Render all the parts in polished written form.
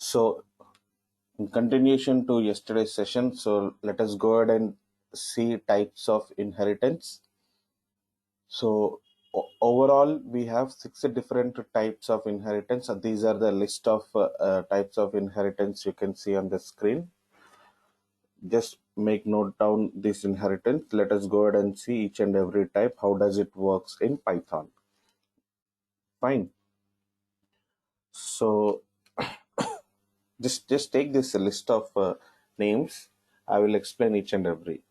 So, in continuation to yesterday's session, so let us go ahead and see types of inheritance. So, overall, we have 6 different types of inheritance. And these are the list of types of inheritance you can see on the screen. Just make note down this inheritance. Let us go ahead and see each and every type. How does it works in Python? Fine. So, just take this list of names. I will explain each and every.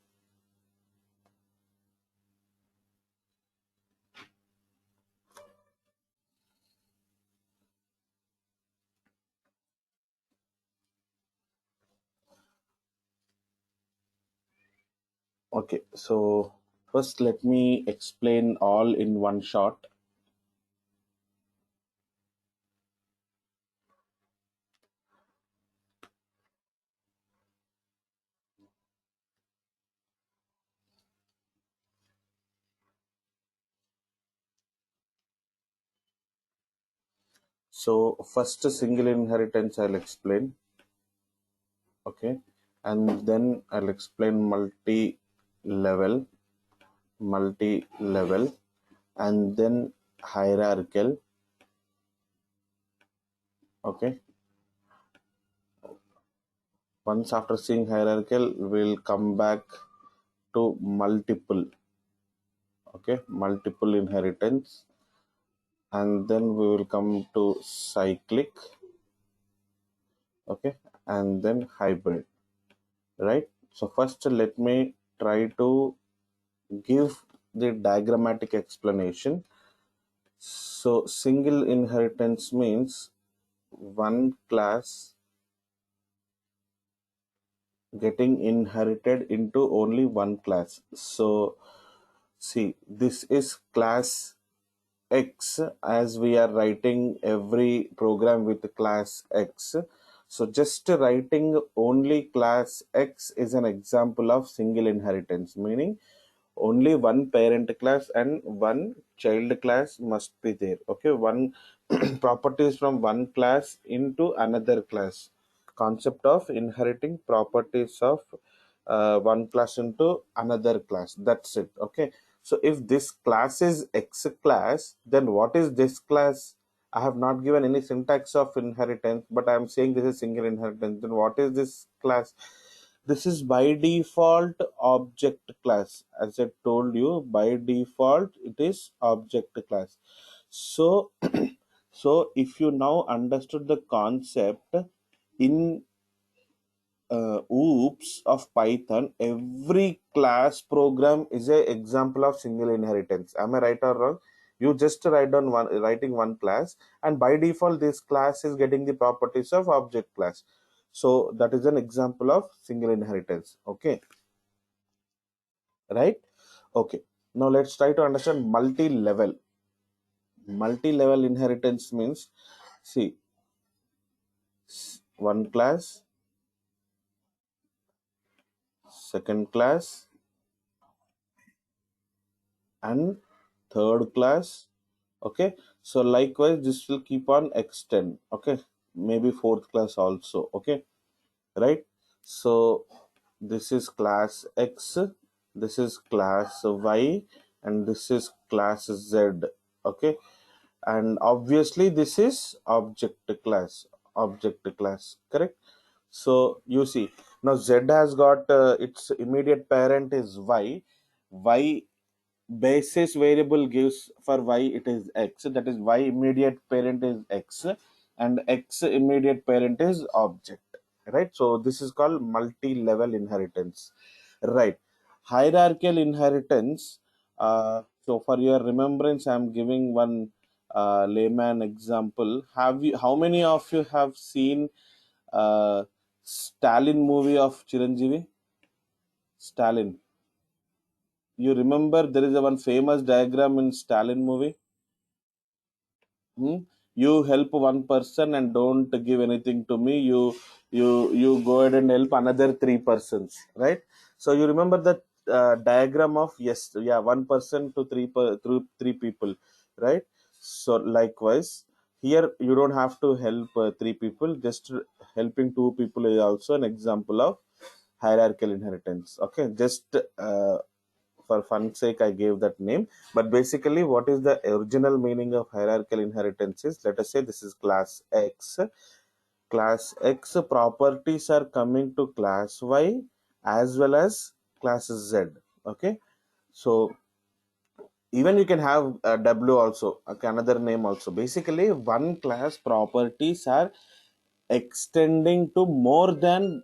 Okay, so first let me explain all in one shot. So first single inheritance I'll explain, okay, and then I'll explain multi-level, and then hierarchical, okay. Once after seeing hierarchical, we'll come back to multiple, okay, multiple inheritance, and then we will come to cyclic, okay, and then hybrid, right? So first let me try to give the diagrammatic explanation. So single inheritance means one class getting inherited into only one class. So see, this is class X, as we are writing every program with class X. So just writing only class X is an example of single inheritance, meaning only one parent class and one child class must be there. Okay, one properties from one class into another class. Concept of inheriting properties of one class into another class. That's it. Okay. So if this class is X class, then what is this class? I have not given any syntax of inheritance, but I am saying this is single inheritance. Then what is this class? This is by default object class. As I told you, by default it is object class. So so if you now understood the concept in OOPS of Python, every class program is a example of single inheritance. Am I right or wrong? You just writing one class, and by default this class is getting the properties of object class. So that is an example of single inheritance. Okay, right? Okay. Now let's try to understand multi-level. Multi-level inheritance means, see, one class, second class, and third class. Okay, so likewise this will keep on extend. Okay, maybe fourth class also. Okay, right? So this is class X, this is class Y, and this is class Z. Okay, and obviously this is object class, correct? So you see, now Z has got its immediate parent is Y basis variable gives for Y it is X, that is Y immediate parent is X, and X immediate parent is object, right? So this is called multi-level inheritance, right? Hierarchical inheritance, so for your remembrance I'm giving one layman example. How many of you have seen Stalin movie of Chiranjeevi? Stalin, you remember there is a one famous diagram in Stalin movie? Hmm? You help one person and don't give anything to me. You go ahead and help another three persons, right? So you remember that diagram of, yes, yeah, one person to through three people, right? So likewise here you don't have to help three people, just helping two people is also an example of hierarchical inheritance. Okay, just for fun sake, I gave that name. But basically, what is the original meaning of hierarchical inheritance is, let us say this is class X. Class X properties are coming to class Y as well as class Z. Okay, so even you can have a W also, okay, another name also. Basically, one class properties are extending to more than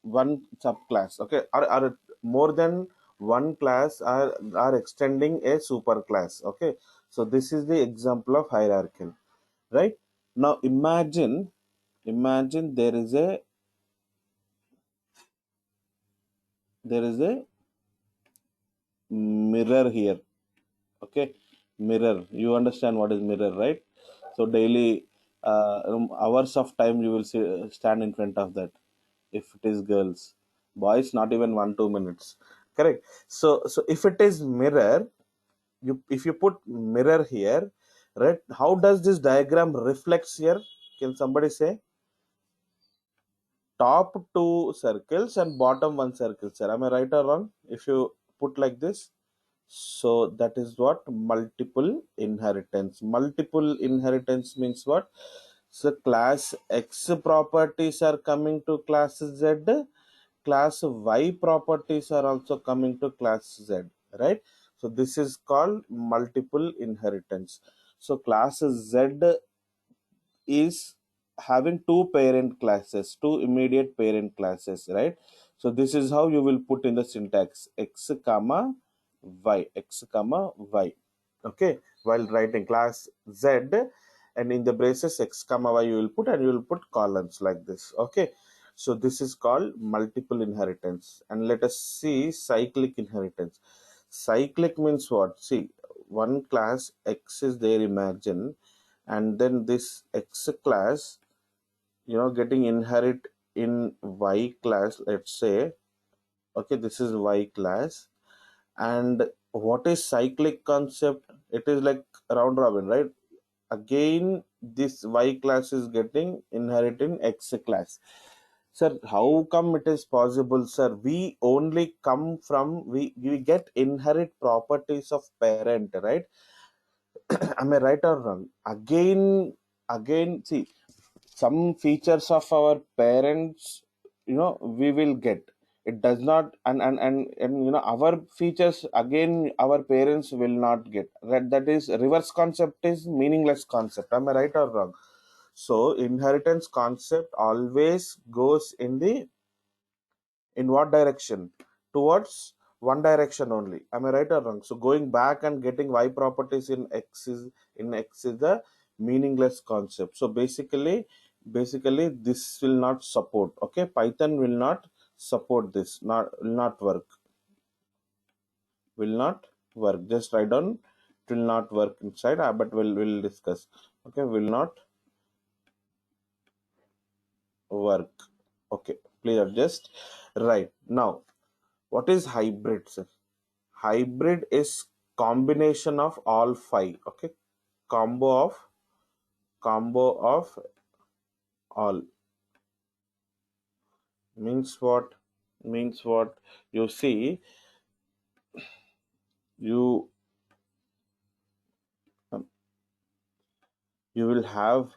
one subclass, okay, or more than one class are extending a superclass. Okay, so this is the example of hierarchical, right? Now imagine there is a mirror here. Okay, mirror, you understand what is mirror, right? So daily hours of time you will see, stand in front of that. If it is girls, boys not even 1 2 minutes, correct? So if it is mirror, you if you put mirror here, right, how does this diagram reflects here? Can somebody say? Top two circles and bottom one circle, sir, am I right or wrong if you put like this? So that is what multiple inheritance. Multiple inheritance means what? So class X properties are coming to class Z, class Y properties are also coming to class Z, right? So this is called multiple inheritance. So class Z is having two parent classes, two immediate parent classes, right? So this is how you will put in the syntax: X comma Y, X comma Y. Okay, while writing class Z, and in the braces X comma Y you will put, and you will put columns like this. Okay, so this is called multiple inheritance. And let us see cyclic inheritance. Cyclic means what? See, one class X is there, imagine, and then this X class, getting inherit in Y class, let's say. Okay, this is Y class. And what is cyclic concept? It is like round robin, right? Again this Y class is getting inherit in X class. Sir, how come it is possible, sir? We only come from, we get inherit properties of parent, right? Am I right or wrong? Again, see, some features of our parents, we will get. It does not, and our features again our parents will not get. That is reverse concept is meaningless concept. Am I right or wrong? So inheritance concept always goes in what direction? Towards one direction only. Am I right or wrong? So going back and getting Y properties in X is the meaningless concept. So basically this will not support. Okay, Python will not support this. Not will not work. Will not work. Just write down. It will not work inside. But we'll discuss. Okay, will not work. Okay, please adjust. Right now, what is hybrid, sir? Hybrid is combination of all five. Okay, combo of all means what you see. You um, you will have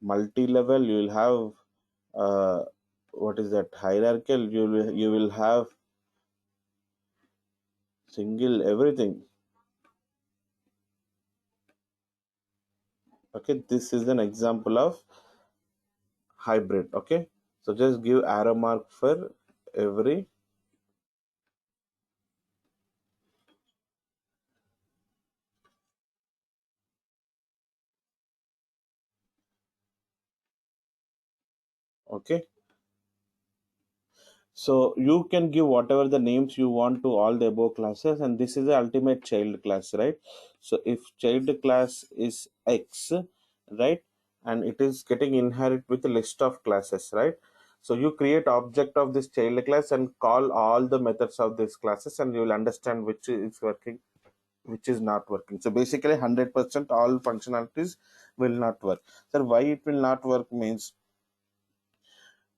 multi-level, you will have what is that, hierarchical, you will have single, everything. Okay, this is an example of hybrid. Okay, so just give arrow mark for every. Okay, so you can give whatever the names you want to all the above classes, and this is the ultimate child class, right? So if child class is X, right, and it is getting inherit with a list of classes, right? So you create object of this child class and call all the methods of these classes, and you will understand which is working, which is not working. So basically 100% all functionalities will not work. So why it will not work means,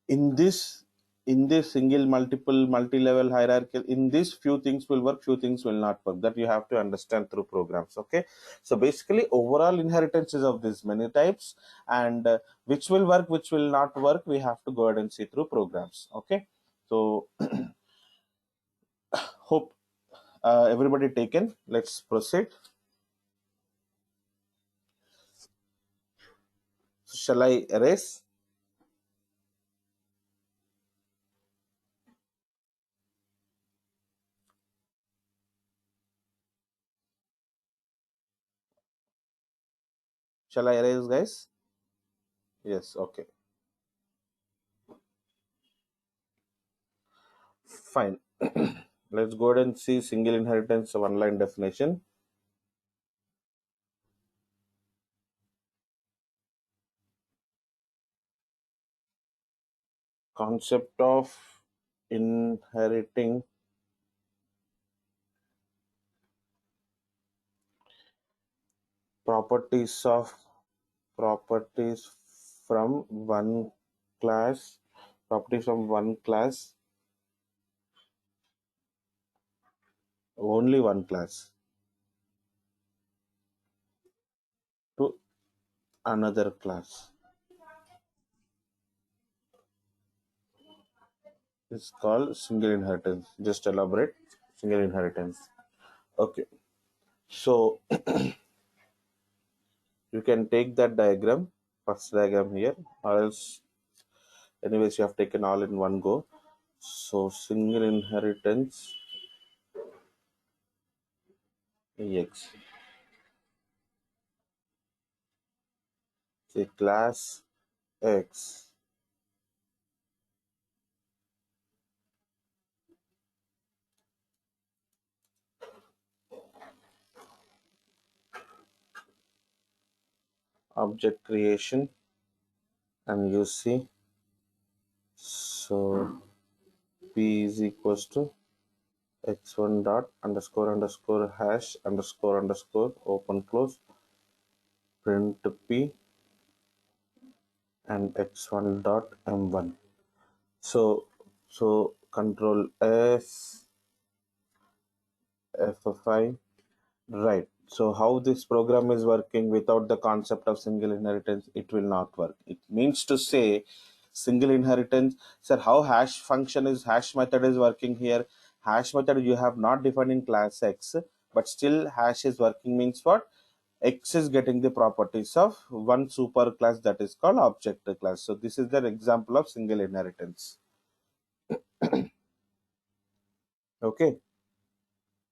in this single multiple multi-level hierarchical, in this few things will work, few things will not work. That you have to understand through programs. Okay, so basically overall inheritance is of these many types, and which will work, which will not work, we have to go ahead and see through programs. Okay, so hope everybody taken. Let's proceed. So shall I erase? Shall I erase, guys? Yes. Okay, fine. Let's go ahead and see single inheritance one line definition. Concept of inheriting properties of properties from one class properties from one class, only one class, to another class is called single inheritance. Just elaborate. Single inheritance. Okay, so you can take that diagram, first diagram here, or else anyways you have taken all in one go. So single inheritance ex, say class x object creation, and you see, so p is equals to x1 dot underscore underscore hash underscore underscore open close print p and x1 dot m1. So control s f5. Right. So how this program is working without the concept of single inheritance, it will not work. It means to say single inheritance. Sir, how hash method is working here? Hash method you have not defined in class X, but still hash is working means what? X is getting the properties of one super class that is called object class. So this is the example of single inheritance. Okay.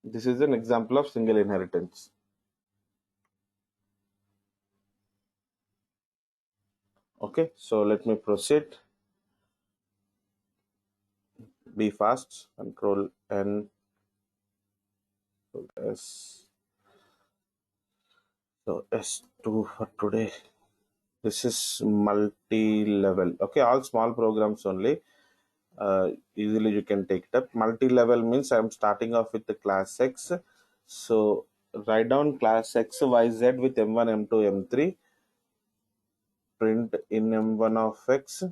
This is an example of single inheritance. Okay. So let me proceed. Be fast. Control N S. So S2 for today. This is multi-level. Okay, all small programs only. Easily you can take it up. Multi-level means I'm starting off with the class X. So write down class X, Y, Z with M1, M2, M3. Print in M1 of X.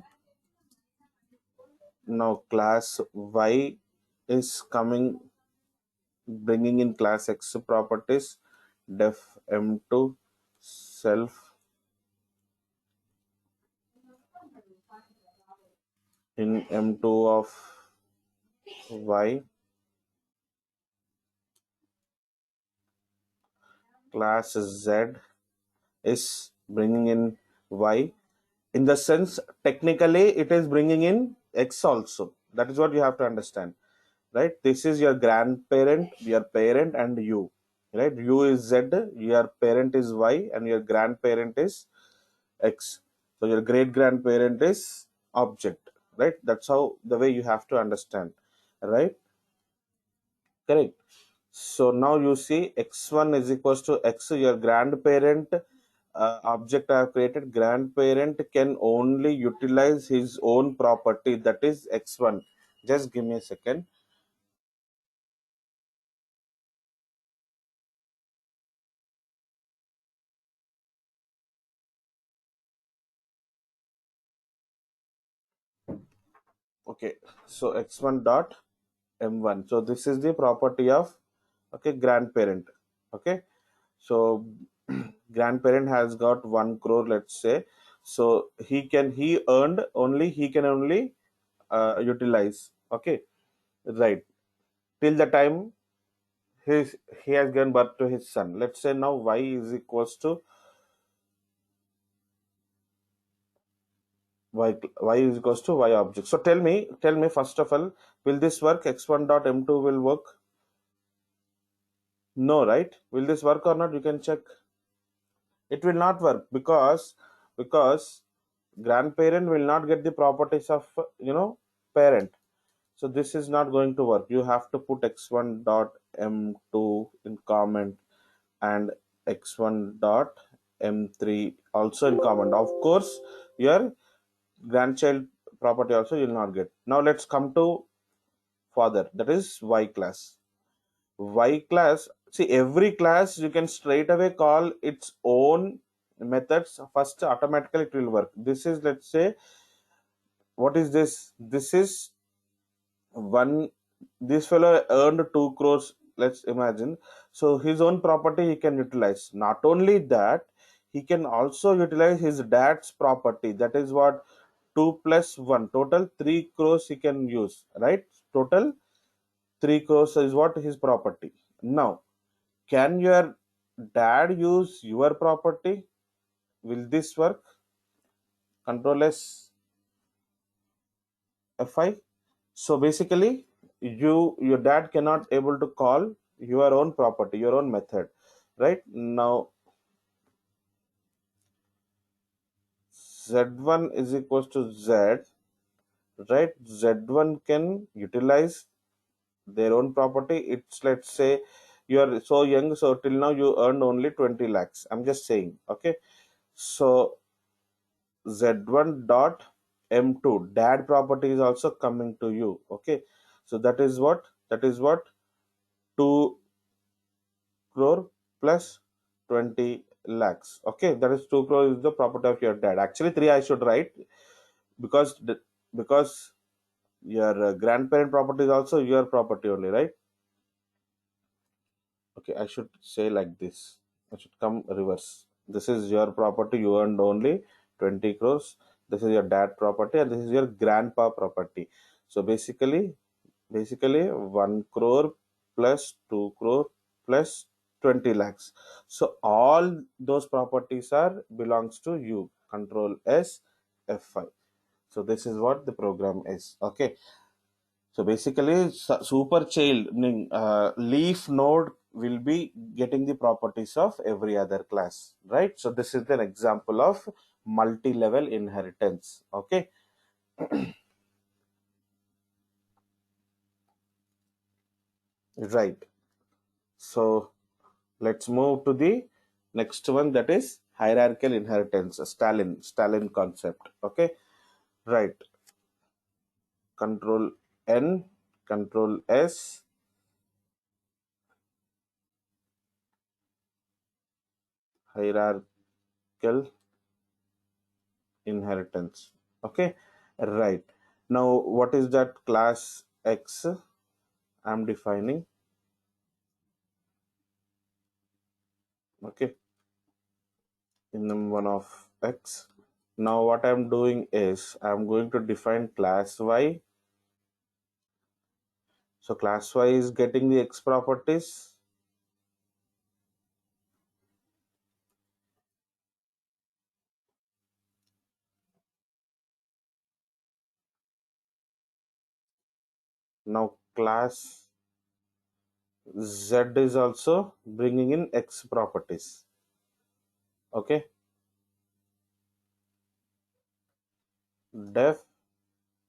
Now class Y is coming, bringing in class X properties. Def M2 self in M2 of Y, class Z is bringing in Y. In the sense, technically, it is bringing in X also. That is what you have to understand, right? This is your grandparent, your parent, and you, right? You is Z, your parent is Y, and your grandparent is X. So your great grandparent is object, right? That's how the way you have to understand, right? Correct. So now you see x1 is equals to x, your grandparent object I have created. Grandparent can only utilize his own property, that is x1. Just give me a second. Okay, so x1 dot m1. So this is the property of, okay, grandparent. Okay, so grandparent has got 1 crore, let's say. So he earned only, he can only utilize. Okay, right, till the time his he has given birth to his son. Let's say now y is equals to y is equals to y object. So tell me first of all, will this work? X1 dot m2 will work? No, right? Will this work or not? You can check. It will not work because grandparent will not get the properties of parent. So this is not going to work. You have to put x1 dot m2 in comment and x1 dot m3 also in comment. Of course, your grandchild property also you will not get. Now let's come to father, that is y class. Y class, see, every class you can straight away call its own methods. First, automatically it will work. This is, let's say, what is this? This is one, this fellow earned 2 crores, let's imagine. So his own property he can utilize. Not only that, he can also utilize his dad's property. That is what, 2 plus 1, total 3 crores he can use, right? Total 3 crores is what his property. Now, can your dad use your property? Will this work? Control S F5. So basically, your dad cannot able to call your own property, your own method, right? Now Z1 is equals to Z, right? Z1 can utilize their own property. It's, let's say, you are so young, so till now you earned only 20 lakhs. I'm just saying, okay. So z1 dot m2 dad property is also coming to you. Okay, so that is what 2 crore plus 20 lakhs. Okay, that is 2 crore is the property of your dad. Actually 3 I should write, because because your grandparent property is also your property only, right? Okay, I should say like this. I should come reverse. This is your property, you earned only 20 crores. This is your dad property and this is your grandpa property. So basically 1 crore plus 2 crore plus 20 lakhs. So all those properties are belongs to you. Control S F5. So this is what the program is. Okay, so basically, super child, meaning leaf node will be getting the properties of every other class, right? So this is an example of multi-level inheritance. Okay, right. So let's move to the next one, that is hierarchical inheritance, Stalin concept. Okay, right. Control N, Control S, hierarchical inheritance. Okay, right. Now what is that class X I'm defining? Okay, in one of X. Now what I'm doing is I'm going to define class Y. So class Y is getting the X properties. Now class Z is also bringing in X properties. Okay, def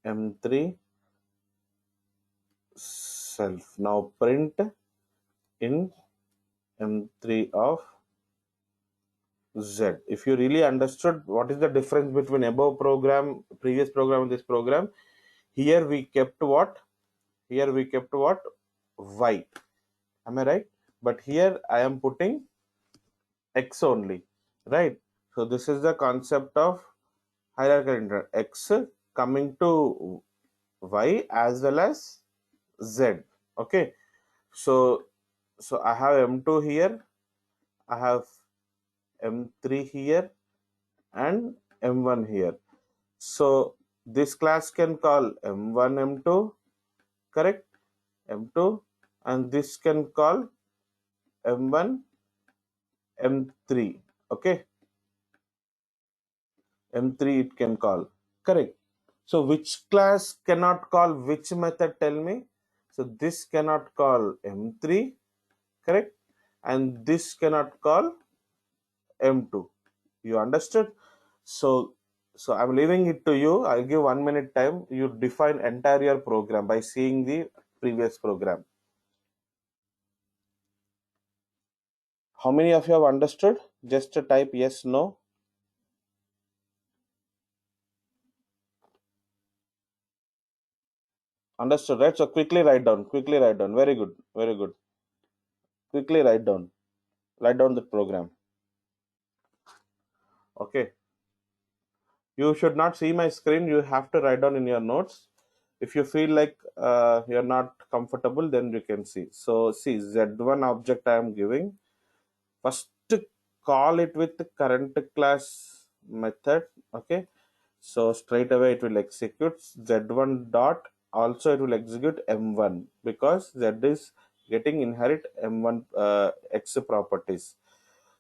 M3 self. Now print in M3 of Z. If you really understood what is the difference between above program, previous program, and this program, here we kept what? Here we kept what? Y. Am I right? But here I am putting X only, right? So this is the concept of hierarchical inheritance. X coming to y as well as z. Okay, so I have m2 here, I have m3 here, and m1 here. So this class can call m1 m2, correct, m2, and this can call m1 m3. Okay, m3 it can call, correct. So which class cannot call which method, tell me? So this cannot call m3, correct, and this cannot call m2. You understood? So I'm leaving it to you. I'll give 1 minute time. You define entire your program by seeing the previous program. How many of you have understood? Just type yes, no. Understood, right? So quickly write down. Quickly write down. Very good. Very good. Quickly write down. Write down the program. Okay. You should not see my screen. You have to write down in your notes. If you feel like you're not comfortable, then you can see. So see Z1 object I am giving. First call it with the current class method. Okay. So straight away it will execute Z1 dot. Also it will execute M1 because Z is getting inherit M1 X properties.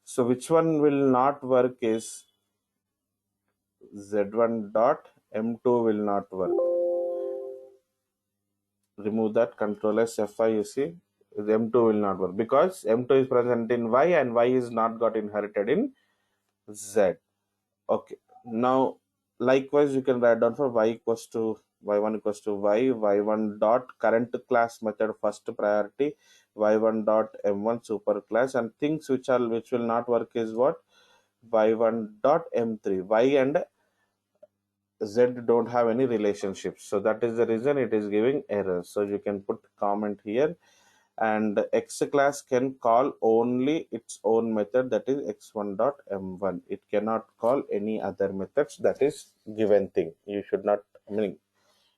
So which one will not work is Z1 dot M2 will not work. Remove that, control S Fi, you see M2 will not work because M2 is present in Y and Y is not got inherited in Z. Okay, now likewise you can write down for Y equals to Y1 equals to Y1 dot current class method first priority, Y1 dot M1 super class, and things which will not work is what, Y1 dot M3. Y and Z don't have any relationships, so that is the reason it is giving error. So you can put comment here, and X class can call only its own method, that is x1 dot m1. It cannot call any other methods. That is given thing. You should not, I mean,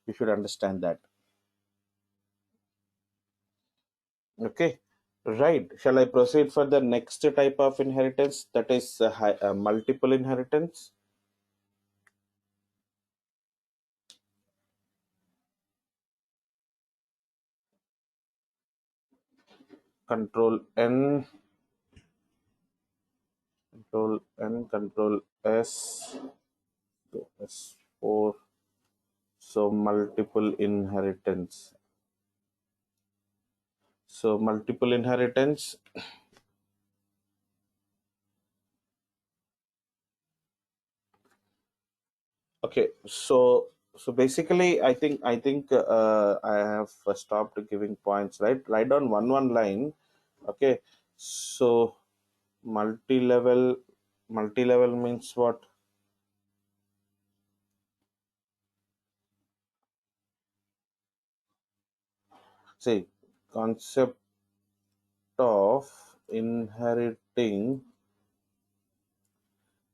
you should understand that. Okay, right. Shall I proceed for the next type of inheritance, that is multiple inheritance? Control N, control N, control S, S4. So multiple inheritance. So multiple inheritance. Okay, so basically, I have stopped giving points. Right, write down one line. Okay, so multi-level, multi-level means what? See, concept of inheriting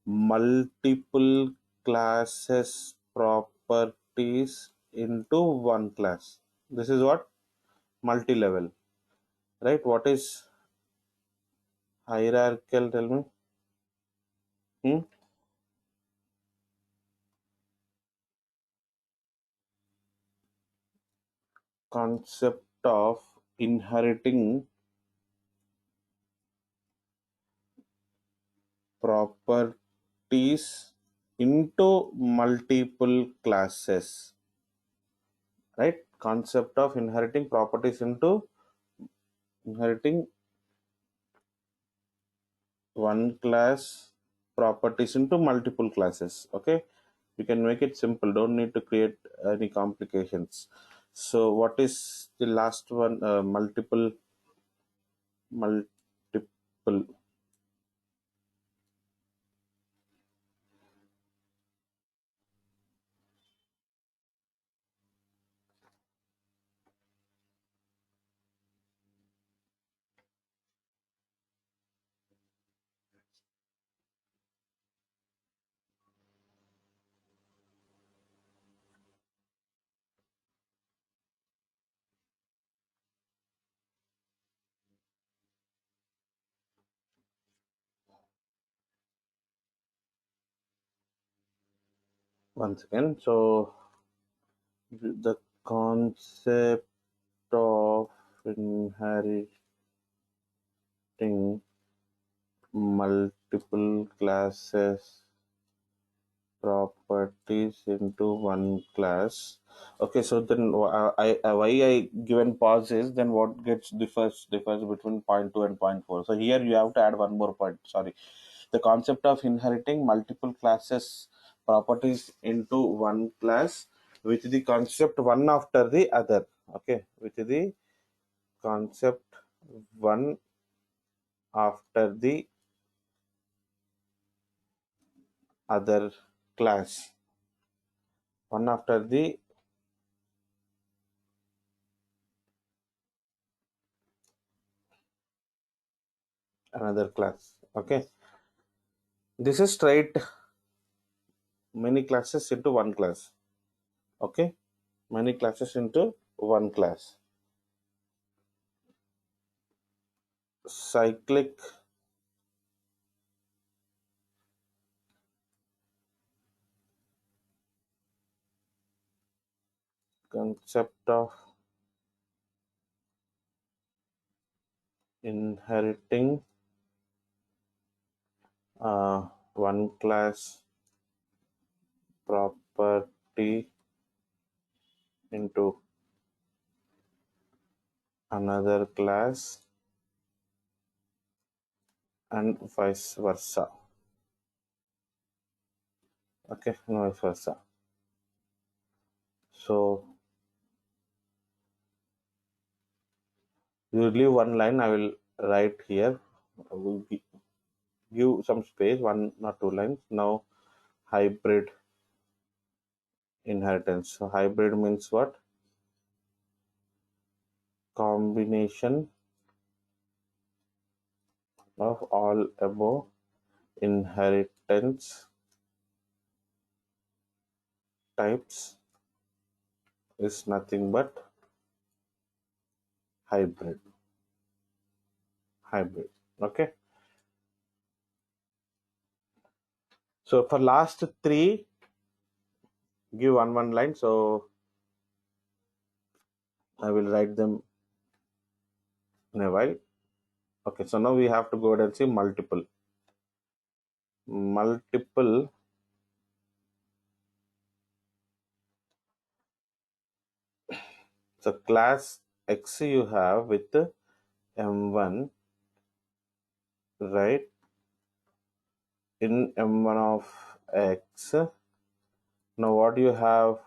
multiple classes properties into one class. This is what multi-level, right? What is hierarchical? Tell me. Hmm? Concept of inheriting properties into multiple classes, right? Concept of inheriting properties into inheriting one class properties into multiple classes. Okay, you can make it simple, don't need to create any complications. So what is the last one? Multiple. once again. So the concept of inheriting multiple classes properties into one class. Okay, so then why I given pause is then what gets differs between point two and point four. So here you have to add one more point. Sorry, the concept of inheriting multiple classes properties into one class with the concept one after the other. Okay, with the concept one after the other class, one after the another class. Okay, this is straight many classes into one class. Okay, many classes into one class. Cyclic concept of inheriting one class property into another class and vice versa. Okay, and vice versa. So you leave one line, I will write here. I will give some space, one or two lines. Now hybrid inheritance. So hybrid means what? Combination of all above inheritance types is nothing but hybrid. Hybrid. Okay. So for last three, give one line. So I will write them in a while. Okay. So now we have to go ahead and see multiple. Multiple. So class X you have with M1, right? In M1 of X. Now what you have?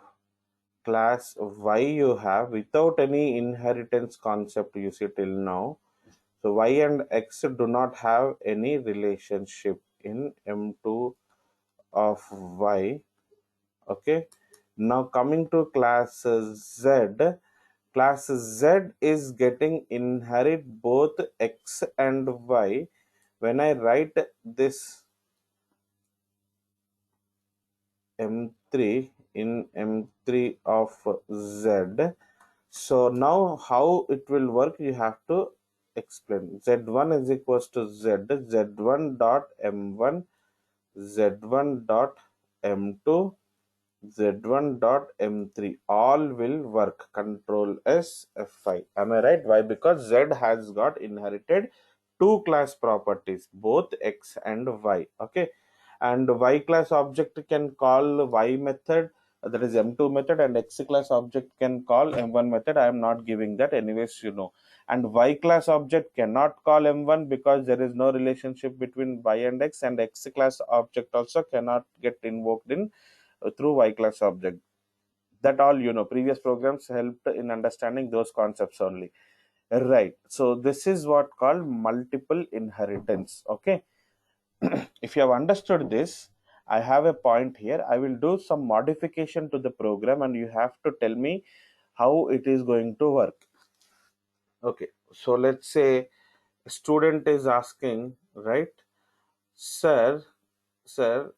Class Y you have without any inheritance concept you see till now. So Y and X do not have any relationship in M2 of Y. Okay. Now coming to class Z, class Z is getting inherit both X and Y. When I write this M3 in M3 of Z, so now how it will work, you have to explain. Z1 is equals to Z, Z1 dot M1, Z1 dot M2, Z1 dot M3. All will work. Control S F5. Am I right? Why? Because Z has got inherited two class properties, both X and Y. Okay. And Y class object can call Y method, that is M2 method, and X class object can call M1 method. I am not giving that, anyways, you know. And Y class object cannot call M1 because there is no relationship between Y and X, and X class object also cannot get invoked in through Y class object. That all, you know, previous programs helped in understanding those concepts only. Right. So this is what called multiple inheritance. Okay. If you have understood this, I have a point here. I will do some modification to the program and you have to tell me how it is going to work. Okay. So let's say a student is asking, right? Sir, sir,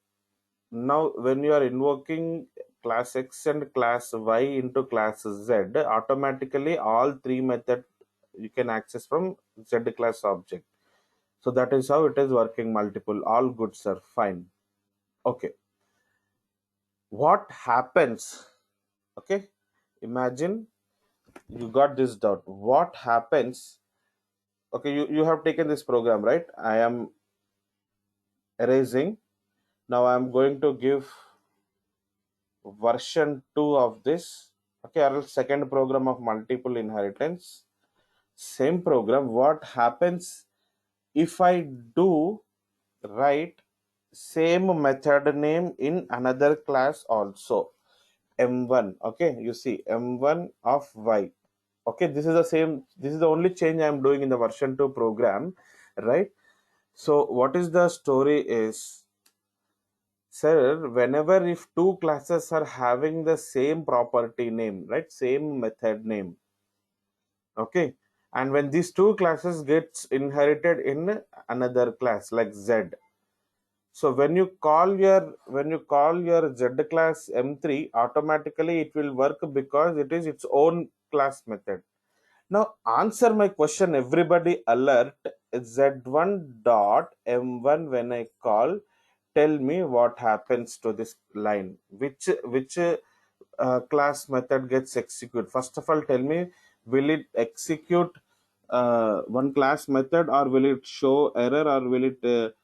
now when you are invoking class X and class Y into class Z, automatically all three method you can access from Z class object. So that is how it is working multiple. All good, sir. Fine. Okay. what happens, okay, imagine you got this doubt, what happens, okay, you have taken this program, right? I am erasing. Now I'm going to give version 2 of this, okay, or else second program of multiple inheritance. Same program, what happens if I do write same method name in another class also, m1, okay, you see m1 of y, okay, this is the same, this is the only change I am doing in the version 2 program, right? So what is the story is, sir, whenever if two classes are having the same property name, right, same method name, okay, and when these two classes gets inherited in another class like z, so when you call your z class m3, automatically it will work because it is its own class method. Now answer my question, everybody alert, z1 dot m1 when I call, tell me what happens to this line, which class method gets executed. First of all, tell me, will it execute one class method, or will it show error, or will it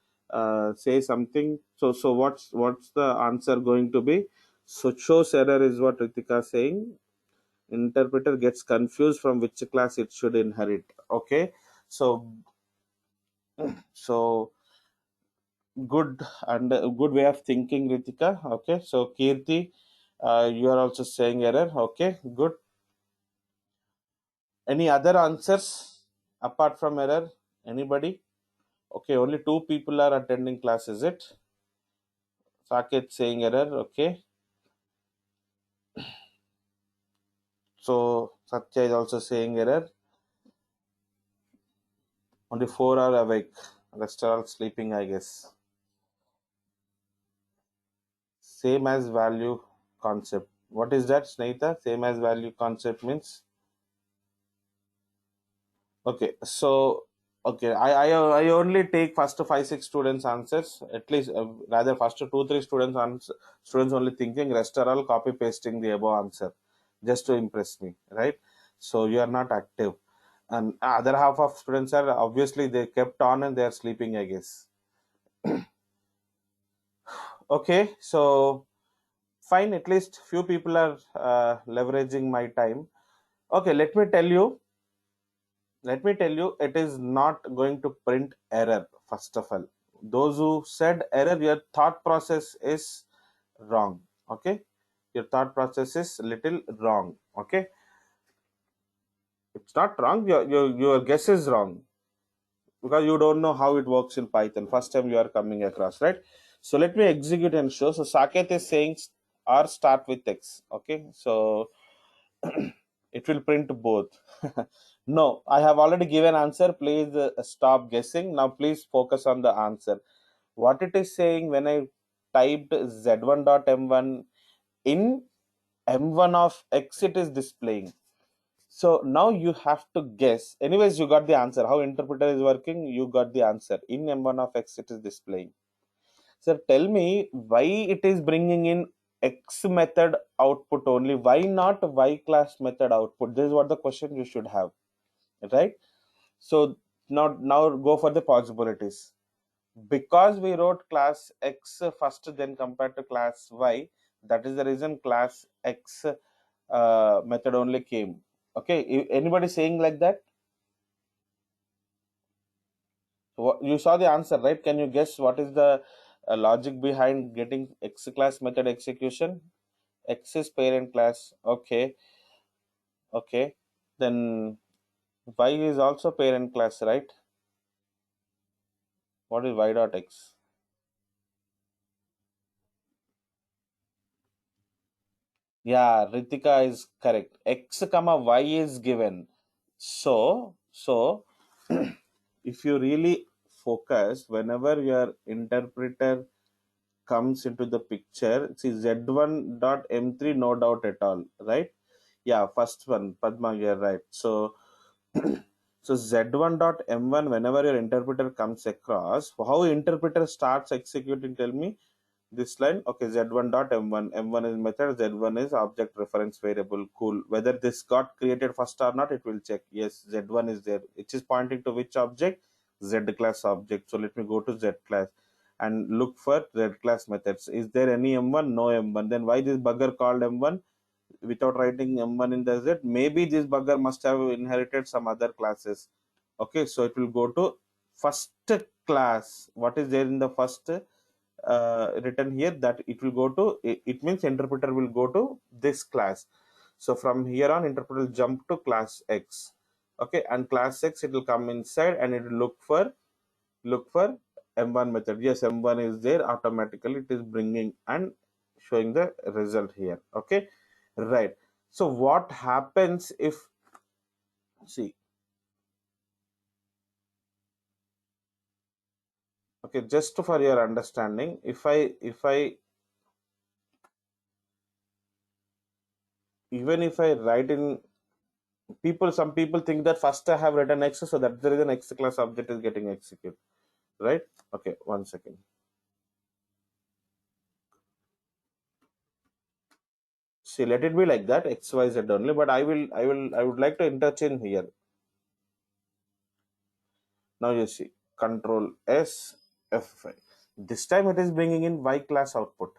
say something? So what's the answer going to be? So shows error is what Ritika saying. Interpreter gets confused from which class it should inherit. Okay, so so good, and a good way of thinking, Ritika. Okay, so Kirti, you are also saying error. Okay, good. Any other answers apart from error? Anybody? Okay, only two people are attending class, is it? Saket saying error. Okay, so Satya is also saying error. Only four are awake. Rest are all sleeping, I guess. Same as value concept. What is that, Snehita? Same as value concept means? Okay, so okay, I only take first 5 6 students answers, at least, rather first 2 3 students students only thinking, rest are all copy pasting the above answer just to impress me, right? So you are not active, and other half of students are obviously they kept on and they are sleeping, I guess. Okay, so fine, at least few people are leveraging my time. Okay, let me tell you, it is not going to print error. First of all, those who said error, your thought process is wrong. Okay, your thought process is little wrong. Okay, it's not wrong, your guess is wrong, because you don't know how it works in Python. First time you are coming across, right? So let me execute and show. So Saket is saying R start with X. Okay, so it will print both. No, I have already given answer. Please stop guessing. Now please focus on the answer. What it is saying, when I typed z1 dot m1 in m1 of x, it is displaying. So now you have to guess. Anyways, you got the answer. How interpreter is working, you got the answer. In m1 of x, it is displaying. So tell me why it is bringing in X method output only. Why not Y class method output? This is what the question you should have, right? So now go for the possibilities. Because we wrote class X first, then compared to class Y, that is the reason class X method only came. Okay, anybody saying like that? You saw the answer, right? Can you guess what is the logic behind getting X class method execution? X is parent class. Okay, okay. Then Y is also parent class, right? What is Y dot X? Yeah, Ritika is correct. X comma Y is given. So if you really focus, whenever your interpreter comes into the picture, see Z1 dot M3, no doubt at all, right? Yeah, first one, Padma, you're right. So so z1 dot m1, whenever your interpreter comes across, how interpreter starts executing, tell me? this line. Okay, z1 dot m1 is method, z1 is object reference variable. Cool. Whether this got created first or not, it will check. Yes, z1 is there, which is pointing to which object? Z class object. So let me go to Z class and look for Z class methods. Is there any m1? No m1. Then why this bugger called m1 without writing m1 in the Z? Maybe this bugger must have inherited some other classes. Okay, so it will go to first class. What is there in the first written here? That it will go to, it means interpreter will go to this class. So from here on, interpreter will jump to class X. Okay, and class X, it will come inside and it will look for m1 method. Yes, m1 is there, automatically it is bringing and showing the result here. Okay, right. So what happens if, see, okay, just for your understanding, if I even if I write in, some people think that first I have written X, so that's the reason X class object is getting executed, right? Okay, 1 second. See, let it be like that, X, Y, Z only, but I would like to interchange here. Now you see, Control S, F5. This time it is bringing in Y class output.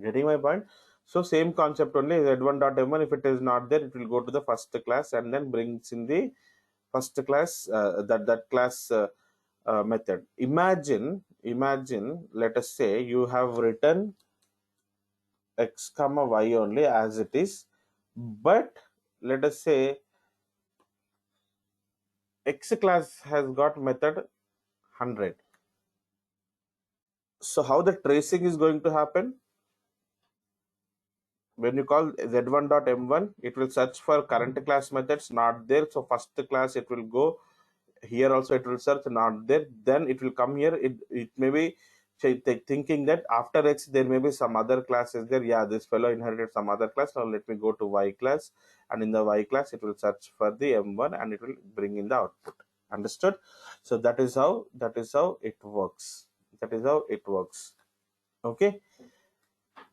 Getting my point? So same concept only, Z1 dot M1. If it is not there, it will go to the first class and then brings in the first class, that class method. Imagine, let us say you have written X comma Y only as it is, but let us say X class has got method 100. So how the tracing is going to happen? When you call z1.m1, it will search for current class methods not there. So first class it will go here, also it will search not there. Then it will come here. It may be thinking that after X there may be some other classes there. Yeah, this fellow inherited some other class. Now let me go to Y class, and in the Y class it will search for the M1 and it will bring in the output. Understood? So that is how it works. That is how it works. Okay,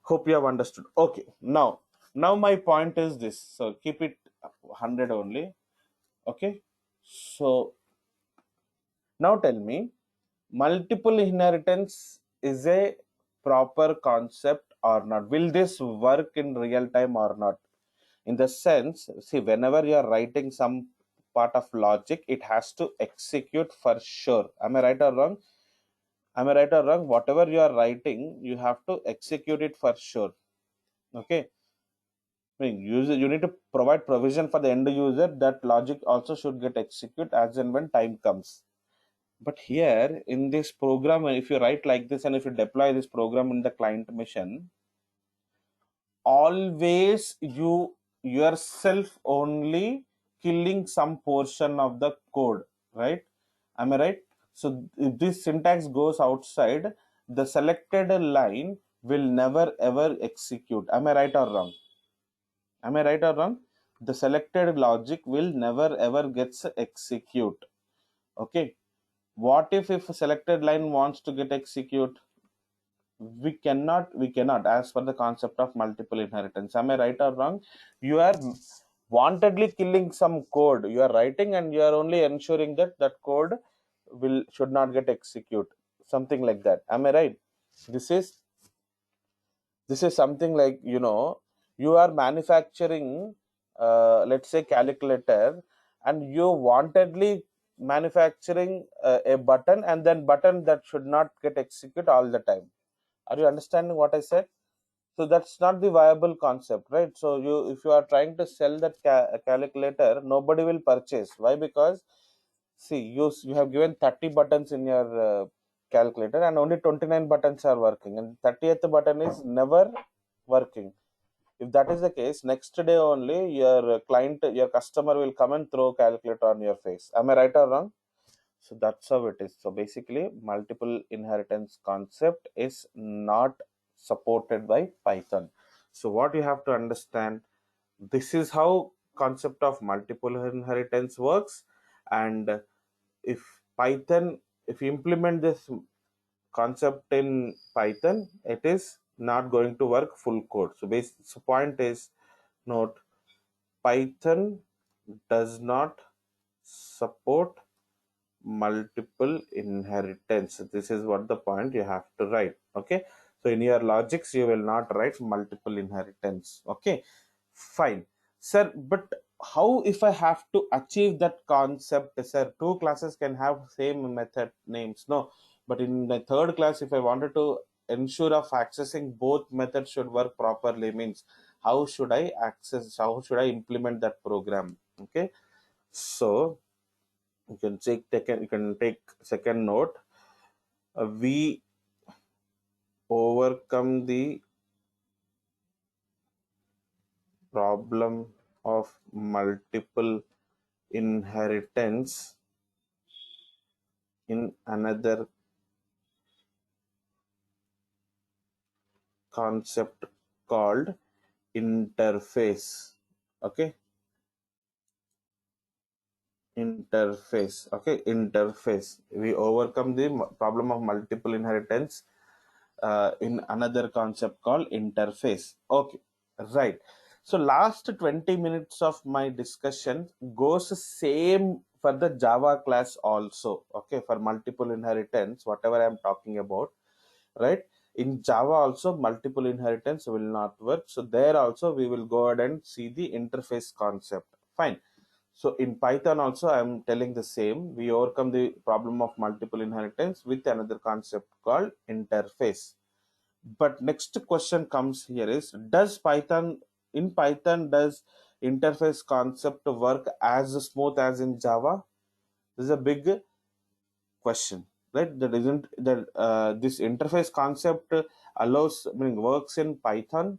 hope you have understood. Okay, now my point is this, so keep it 100 only. Okay, so now tell me, multiple inheritance is a proper concept or not? Will this work in real time or not? In the sense, see, whenever you are writing some part of logic, it has to execute for sure. Am I right or wrong? Am I right or wrong? Whatever you are writing, you have to execute it for sure. Okay, I mean, you need to provide provision for the end user that logic also should get executed as and when time comes. But here in this program, if you write like this and if you deploy this program in the client machine, always you yourself only killing some portion of the code, right? Am I right? So if this syntax goes outside, the selected line will never ever execute. Am I right or wrong? Am I right or wrong? The selected logic will never ever gets execute. Okay. What if a selected line wants to get execute? We cannot as per the concept of multiple inheritance. Am I right or wrong? You are wantedly killing some code. You are writing and you are only ensuring that that code will should not get execute. Something like that. Am I right? This is something like, you are manufacturing, let's say, calculator, and you wantedly manufacturing a button, and then button that should not get execute all the time. Are you understanding what I said? So that's not the viable concept, right? So if you are trying to sell that calculator, nobody will purchase. Why? Because, see, you have given 30 buttons in your calculator, and only 29 buttons are working, and 30th button is never working. If that is the case, next day only your customer will come and throw calculator on your face. Am I right or wrong? So that's how it is. So basically, multiple inheritance concept is not supported by Python. So what you have to understand, this is how concept of multiple inheritance works. And if Python, if you implement this concept in Python, it is not going to work full code. So point is, note, Python does not support multiple inheritance. This is what the point you have to write. Okay, so in your logics you will not write multiple inheritance. Okay, fine, sir, but how if I have to achieve that concept, sir? Two classes can have same method names, no, but in the third class, if I wanted to ensure of accessing both methods should work properly, means how should I access, how should I implement that program? Okay, so you can take second note. We overcome the problem of multiple inheritance in another concept called interface. Okay, interface. Okay, interface. We overcome the problem of multiple inheritance in another concept called interface. Okay, right. So last 20 minutes of my discussion goes same for the Java class also. Okay, for multiple inheritance, whatever I'm talking about, right? In Java also multiple inheritance will not work. So there also we will go ahead and see the interface concept. Fine. So in Python also I'm telling the same. We overcome the problem of multiple inheritance with another concept called interface. But next question comes here is, does Python, in Python does interface concept work as smooth as in Java? This is a big question, right? That isn't that this interface concept allows, I mean, works in Python.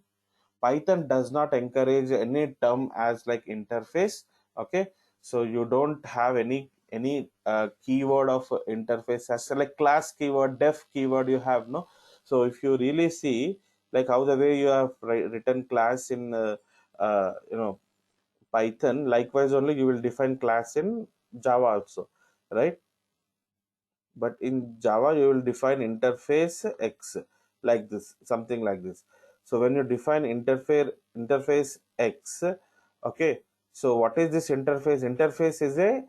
Python does not encourage any term as like interface. Okay, so you don't have any keyword of interface as like class keyword, def keyword you have, no. So if you really see like how the way you have written class in Python, likewise only you will define class in Java also, right? But in Java you will define interface X like this, something like this. So when you define interface X, okay, so what is this interface? Interface is a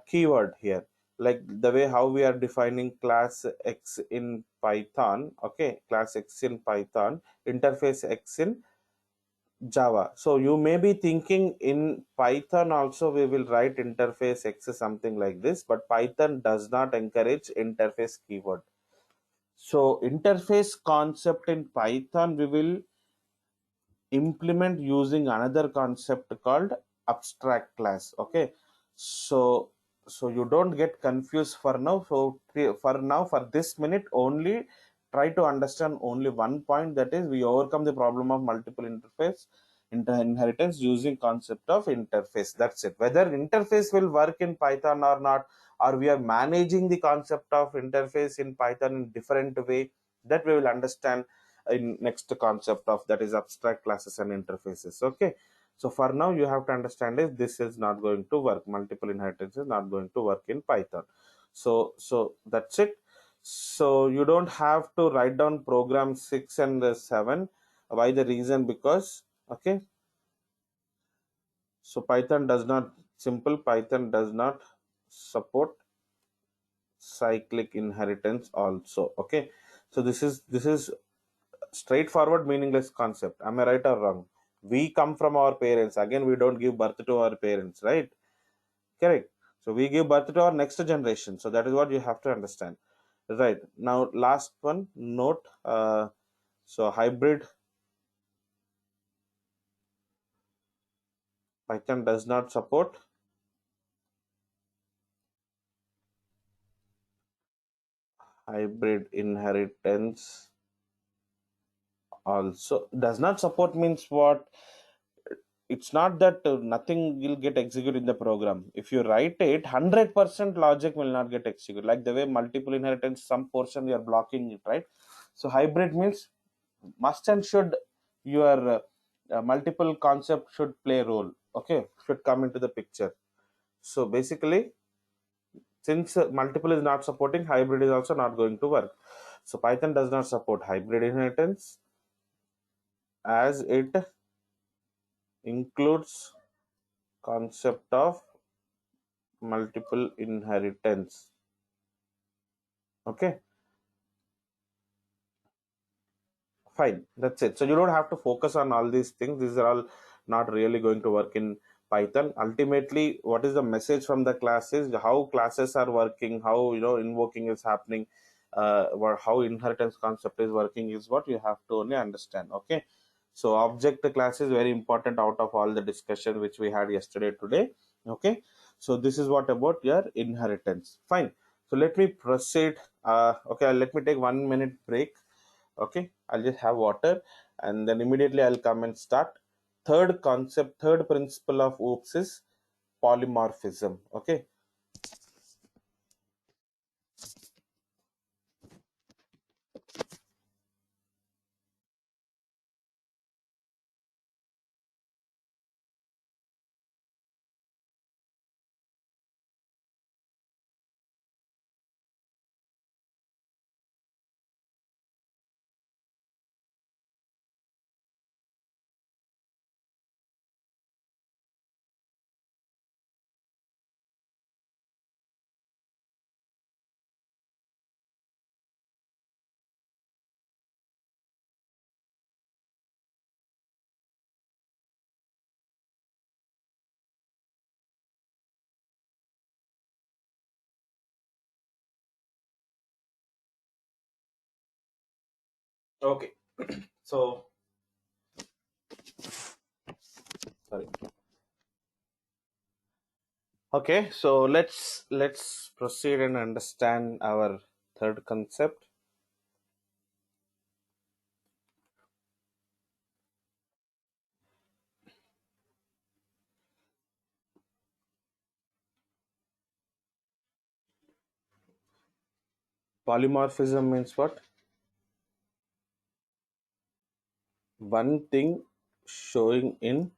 keyword here, like the way how we are defining class X in Python. Okay, class X in Python, interface X in Java. So you may be thinking in Python also we will write interface X something like this, but Python does not encourage interface keyword. So interface concept in Python we will implement using another concept called abstract class. Okay, so you don't get confused for now. So for now, for this minute only, try to understand only one point, that is we overcome the problem of multiple interface inheritance using concept of interface. That's it. Whether interface will work in Python or not, or we are managing the concept of interface in Python in different way, that we will understand in next concept of, that is abstract classes and interfaces. Okay, so for now you have to understand is this is not going to work, multiple inheritance is not going to work in Python. So that's it. So you don't have to write down program 6 and 7. Why? The reason, because okay, so Python does not support cyclic inheritance also. Okay, so this is straightforward meaningless concept. Am I right or wrong? We come from our parents. Again, we don't give birth to our parents, right? Correct. So we give birth to our next generation. So that is what you have to understand. Right. Now, last one note. So Python does not support hybrid inheritance. Also, does not support means what? It's not that nothing will get executed in the program. If you write it, 100% logic will not get executed, like the way multiple inheritance, some portion you are blocking it, right? So hybrid means must and should your multiple concept should play a role. Okay, should come into the picture. So basically, since multiple is not supporting, hybrid is also not going to work. So Python does not support hybrid inheritance as it includes concept of multiple inheritance. Okay, fine. That's it. So you don't have to focus on all these things. These are all not really going to work in Python. Ultimately, what is the message from the class is how classes are working, how invoking is happening, or how inheritance concept is working is what you have to only understand. Okay. So object class is very important out of all the discussion which we had yesterday today. Okay. So this is what about your inheritance. Fine. So let me proceed. Okay, let me take 1 minute break. Okay, I'll just have water and then immediately I'll come and start. Third concept, third principle of OOPS is polymorphism. Okay. Okay. So sorry. Okay, so let's proceed and understand our third concept. Polymorphism means what? One thing showing in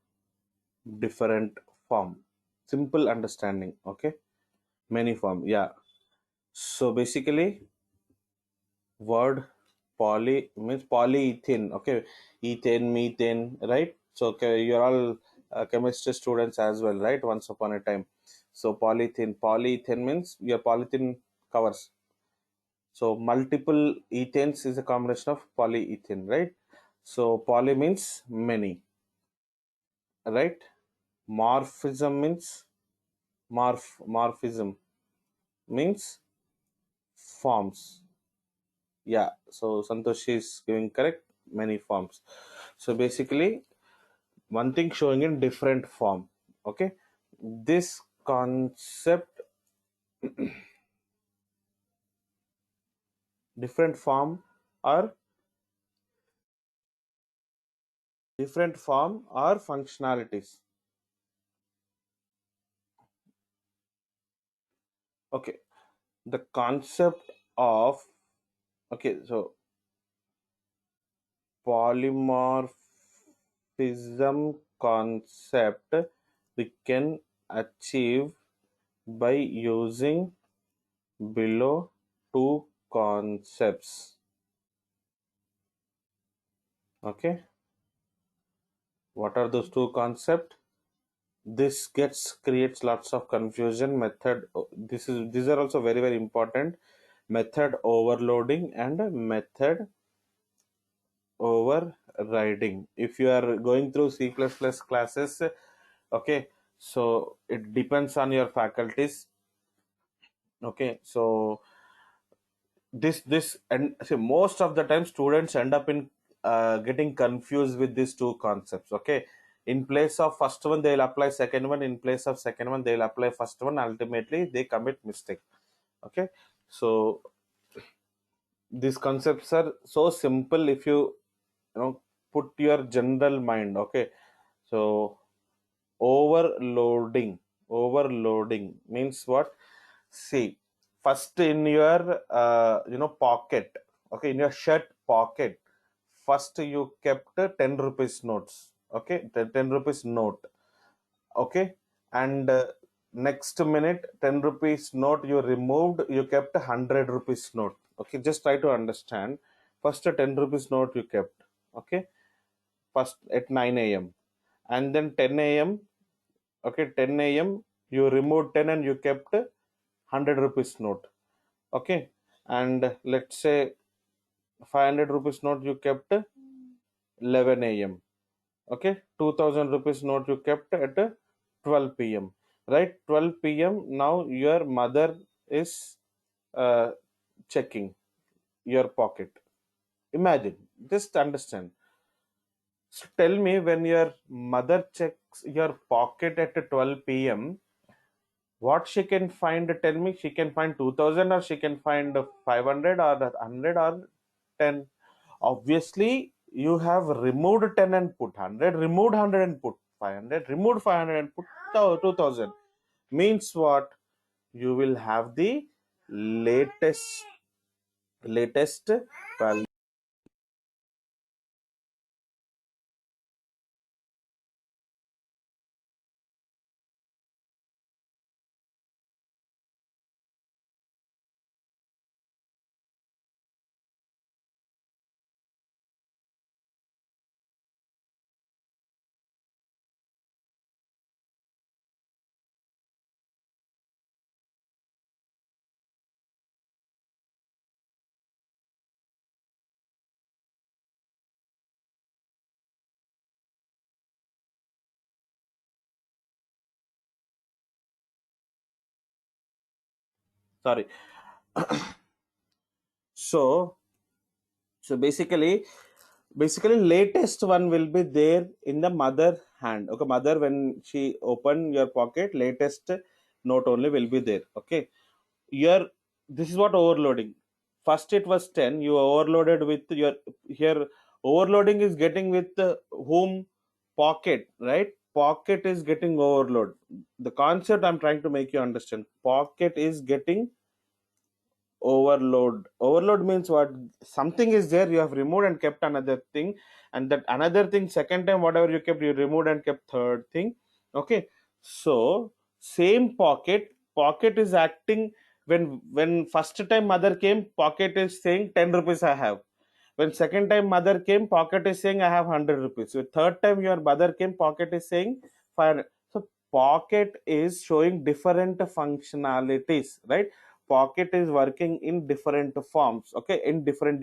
different form. Simple understanding. Okay. Many form. Yeah. So basically word poly means polyethylene. Okay, ethane, methane, right? So okay, you're all chemistry students as well, right? Once upon a time. So polyethylene means your polythene covers. So multiple ethanes is a combination of polyethylene, right? So poly means many, right? Morphism means morphism means forms. Yeah, so Santoshi is giving correct, many forms. So basically one thing showing in different form. Okay, this concept, different form or functionalities. Okay, the concept of, okay, so polymorphism concept we can achieve by using below two concepts. Okay, what are those two concepts? This gets creates lots of confusion. Method, these are also very very important. Method overloading and method overriding. If you are going through C++ classes, okay, so it depends on your faculties. Okay, so this and see, most of the time students end up in getting confused with these two concepts. Okay, in place of first one they'll apply second one, in place of second one they'll apply first one, ultimately they commit mistake. Okay, so these concepts are so simple if you put your general mind. Okay, so overloading, overloading means what? See, first in your pocket, okay, in your shirt pocket, first you kept 10 rupees notes. Okay, the 10 rupees note. Okay, and next minute 10 rupees note you removed, you kept 100 rupees note. Okay, just try to understand. First, a 10 rupees note you kept. Okay, first at 9 a.m. and then 10 a.m. Okay, 10 a.m. you removed 10 and you kept 100 rupees note. Okay, and let's say 500 rupees note you kept 11 a.m. Okay, 2000 rupees note you kept at 12 p.m. Right, 12 p.m. Now your mother is uh, checking your pocket. Imagine, just understand. So tell me, when your mother checks your pocket at 12 p.m., what she can find? Tell me, she can find 2000 or she can find 500 or 100 or 10. Obviously, you have removed 10 and put 100, removed 100 and put 500, removed 500 and put 2000. Means what? You will have the latest value. Sorry. So basically latest one will be there in the mother hand. Okay, mother, when she open your pocket, latest note only will be there. Okay, your, this is what overloading. First it was 10, you overloaded with your, here overloading is getting with whom? Pocket, right? Pocket is getting overload. The concept I'm trying to make you understand, pocket is getting overload means what? Something is there, you have removed and kept another thing, and that another thing, second time whatever you kept, you removed and kept third thing. Okay, so same pocket is acting. When first time mother came, pocket is saying 10 rupees I have. When second time mother came, pocket is saying I have 100 rupees. So third time your mother came, pocket is saying 500. So pocket is showing different functionalities, right? Pocket is working in different forms, okay, in different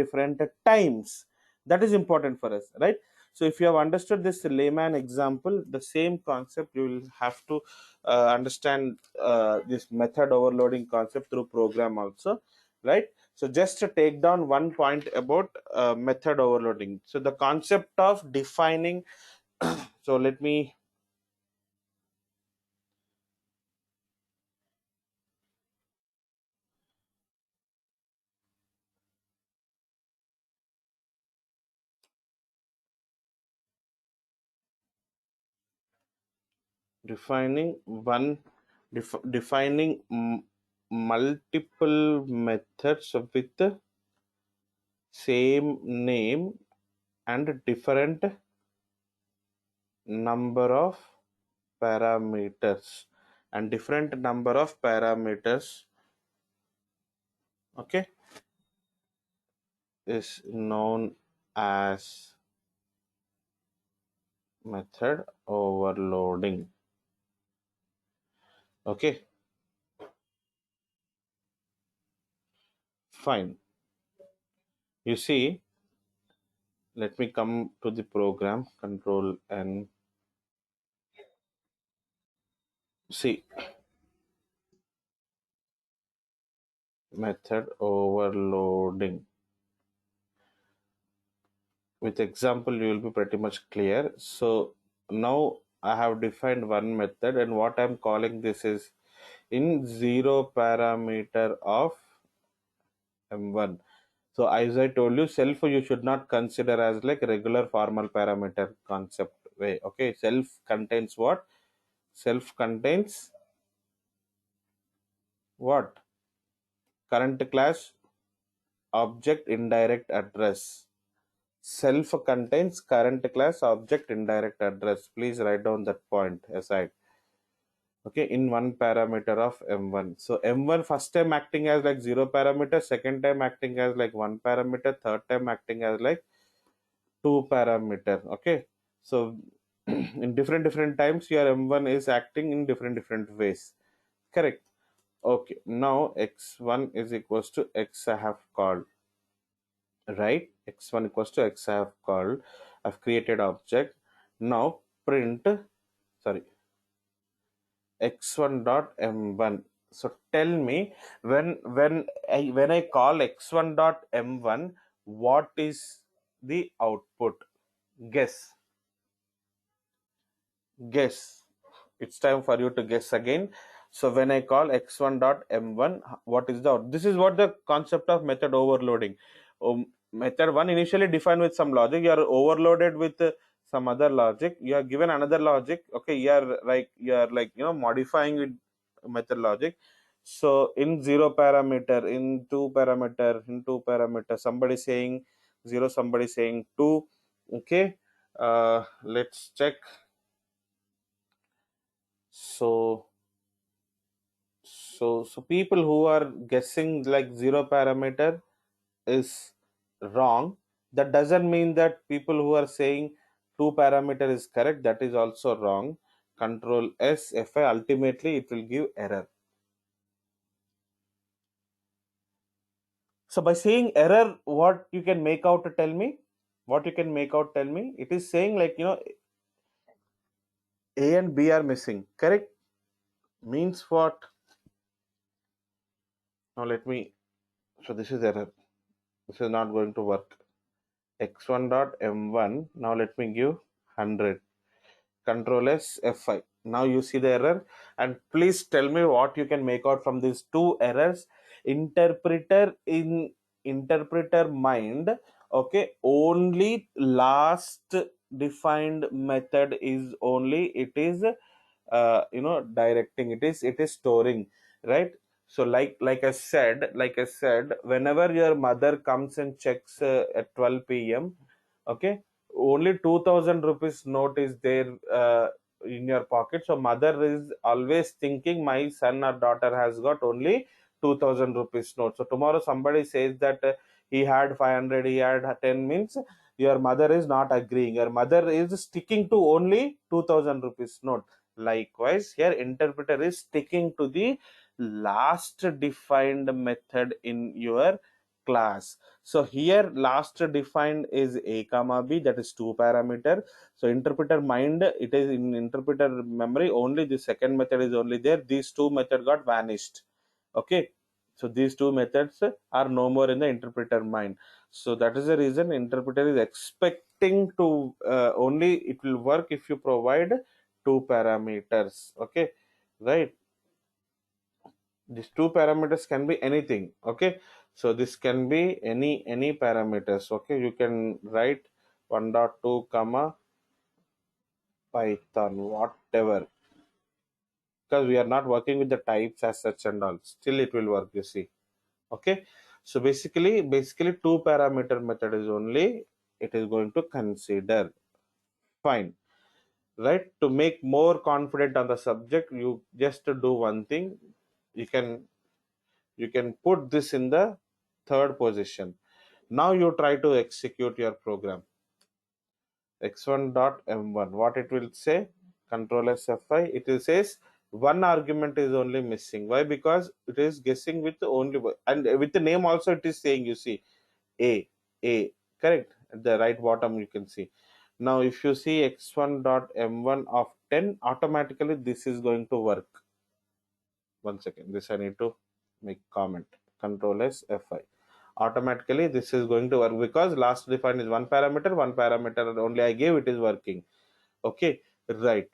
times. That is important for us, right? So if you have understood this layman example, the same concept you will have to understand this method overloading concept through program also, right? So just to take down one point about method overloading. So the concept of defining so let me defining one defining multiple methods with the same name and different number of parameters, okay, is known as method overloading. Okay, fine. You see, let me come to the program, control and see, method overloading. With example, you will be pretty much clear. So now I have defined one method, and what I'm calling this is in zero parameter of M1. So as I told you, self you should not consider as like regular formal parameter concept way. Okay, self contains what? Self contains what? Current class object indirect address. Self contains current class object indirect address. Please write down that point aside. okay, in one parameter of m1. So m1 first time acting as like 0 parameter, second time acting as like 1 parameter, third time acting as like 2 parameter. Okay, so in different times your m1 is acting in different ways, correct? Okay, now x1 is equals to x I have called, right? X1 equals to x I have called, I've created object. Now print, sorry, x1 dot m1. So tell me, when I call x1 dot m1, what is the output? Guess, guess. It's time for you to guess again. So when I call x1 dot m1, what is the out? This is what the concept of method overloading. Method one initially defined with some logic. You are overloaded with some other logic. You are given another logic. Okay, you are like modifying with method logic. So in zero parameter, in two parameter, somebody saying zero, somebody saying two. Okay, let's check. So so people who are guessing like zero parameter is wrong. That doesn't mean that people who are saying two parameter is correct, that is also wrong. Control S Fi, ultimately it will give error. So by saying error, what you can make out to tell me? What you can make out, tell me? It is saying like A and B are missing, correct? Means what? Now let me, so this is error. This is not going to work. X1 dot M1. Now let me give 100. Control S F5. Now you see the error, and please tell me what you can make out from these two errors. Interpreter in interpreter mind. Okay, only last defined method is only, it is directing, it is storing, right? So like I said, whenever your mother comes and checks at 12 p.m, okay, only 2000 rupees note is there in your pocket. So mother is always thinking my son or daughter has got only 2000 rupees note. So tomorrow somebody says that he had 500, he had 10, means your mother is not agreeing, your mother is sticking to only 2000 rupees note. Likewise, here interpreter is sticking to the last defined method in your class. So here last defined is a comma b, that is two parameter. So interpreter mind, it is in interpreter memory, only the second method is only there. These two method got vanished. Okay. So these two methods are no more in the interpreter mind. So that is the reason interpreter is expecting to only it will work if you provide two parameters. Okay, right? These two parameters can be anything. Okay, so this can be any parameters. Okay, you can write 1.2 comma Python, whatever, because we are not working with the types as such and all. Still, it will work. You see. Okay, so basically two parameter method is only it is going to consider. Fine, right? To make more confident on the subject, you just do one thing. You can put this in the third position. Now you try to execute your program. X1 dot M1. What it will say? Control S F5. It will says one argument is only missing. Why? Because it is guessing with only one, and with the name also it is saying, you see, A, A, correct? At the right bottom you can see. Now if you see x1 dot m1 of 10, automatically this is going to work. One second, this I need to make comment. Control S F5. Automatically this is going to work because last defined is one parameter only I gave, it is working. Okay, right.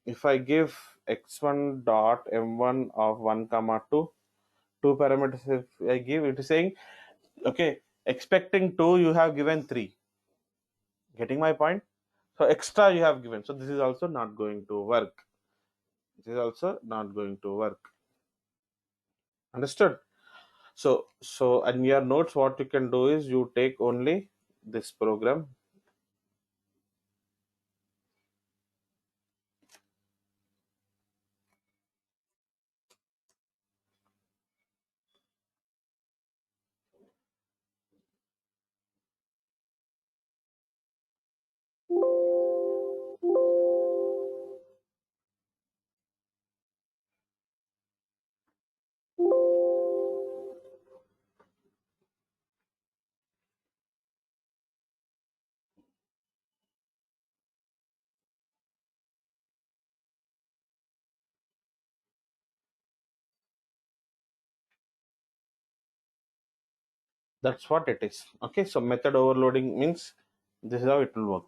If I give x1 dot m1 of 1 comma 2, two parameters if I give, it is saying, okay, expecting 2 you have given 3. Getting my point? So extra you have given. So this is also not going to work. This is also not going to work. Understood? So in your notes, what you can do is you take only this program. That's what it is. Okay, so method overloading means this is how it will work.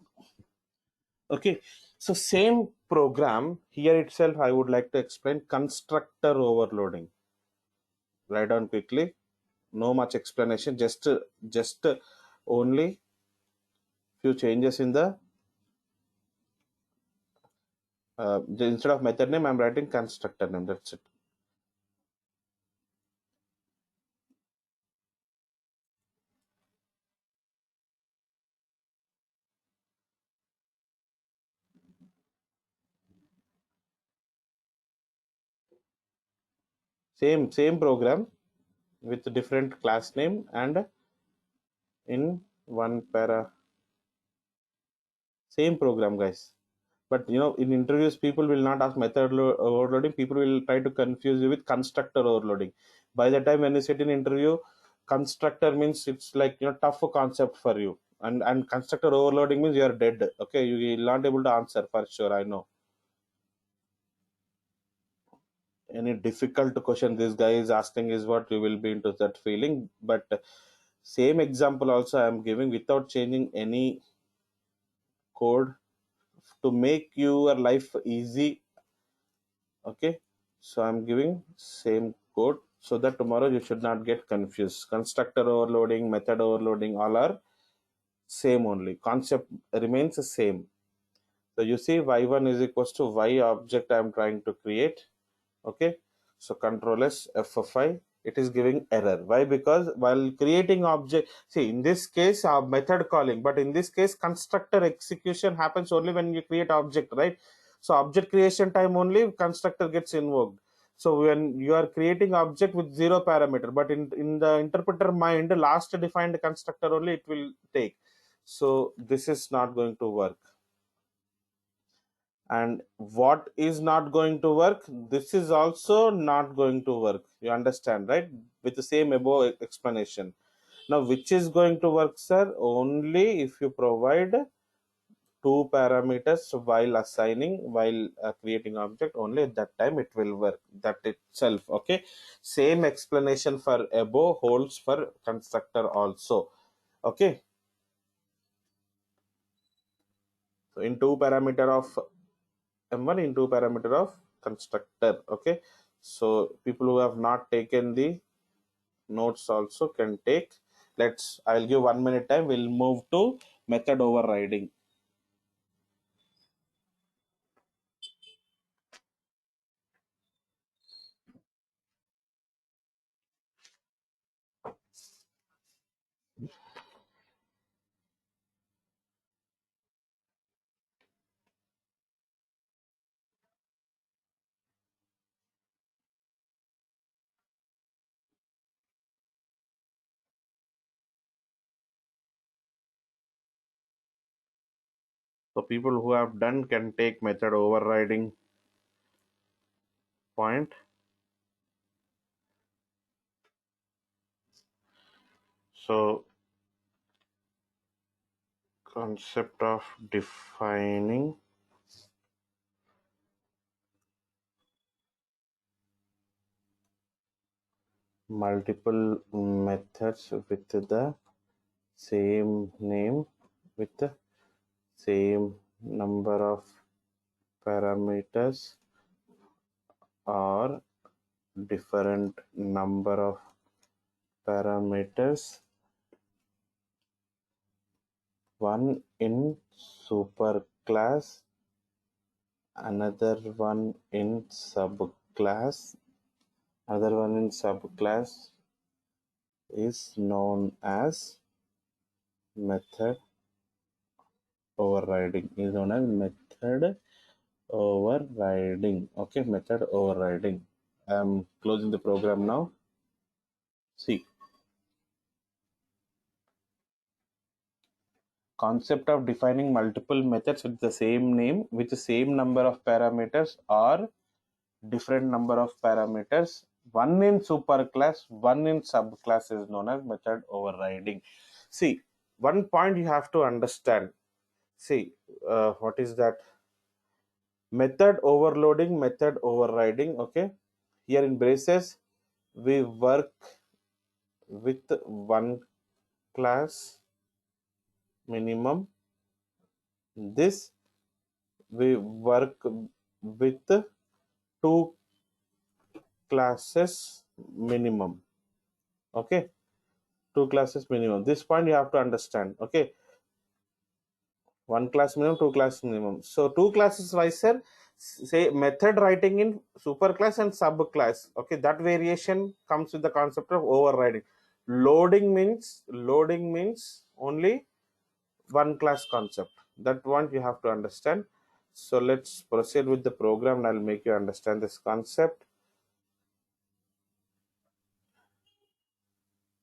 Okay, so same program here itself, I would like to explain constructor overloading. Write down quickly. No much explanation. Just only few changes in the instead of method name, I'm writing constructor name. That's it. Same program with different class name and in one para. Same program, guys. But in interviews, people will not ask overloading. People will try to confuse you with constructor overloading. By the time when you sit in interview, constructor means it's like tough concept for you, and constructor overloading means you are dead. Okay, you will not able to answer for sure. I know. Any difficult question this guy is asking is what you will be into that feeling. But same example also I am giving without changing any code to make your life easy. Okay, so I'm giving same code so that tomorrow you should not get confused. Constructor overloading, method overloading, all are same, only concept remains the same. So you see y1 is equals to y object I'm trying to create. Okay, so control s f5, it is giving error. Why? Because while creating object, see in this case method calling, but in this case constructor execution happens only when you create object, right? So object creation time only constructor gets invoked. So when you are creating object with zero parameter, but in the interpreter mind, last defined constructor only it will take. So this is not going to work. And what is not going to work, this is also not going to work. You understand, right? With the same above explanation. Now which is going to work, sir? Only if you provide two parameters while assigning, while creating object, only at that time it will work, that itself. Okay, same explanation for above holds for constructor also. Okay, so in two parameter of m1, into parameter of constructor. Okay, so people who have not taken the notes also can take. I'll give 1 minute time, we'll move to method overriding. So people who have done can take method overriding point. So concept of defining multiple methods with the same name, with the same number of parameters, or different number of parameters, one in superclass, another one in subclass. Other one in subclass is known as method overriding. Is known as method overriding. Okay, method overriding. I'm closing the program now. See, concept of defining multiple methods with the same name, with the same number of parameters, or different number of parameters, one in superclass, one in subclass, is known as method overriding. See, one point you have to understand. See, what is that? Method overloading, method overriding. Okay, here in braces, we work with one class minimum. This we work with two classes minimum. Okay, two classes minimum. This point you have to understand. Okay, one class minimum, two class minimum. So two classes wise, sir, say method writing in super class and sub class. Okay, that variation comes with the concept of overriding. Loading means only one class concept. That one you have to understand. So let's proceed with the program and I'll make you understand this concept.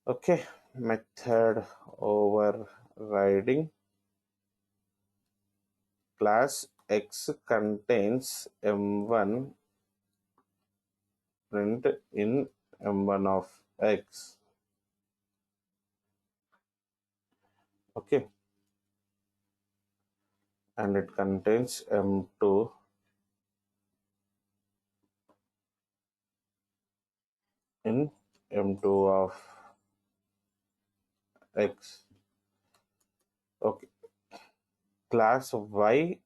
Okay, method overriding. Class X contains M1 print in M1 of X. Okay, and it contains M2 in M2 of X. Okay, class Y.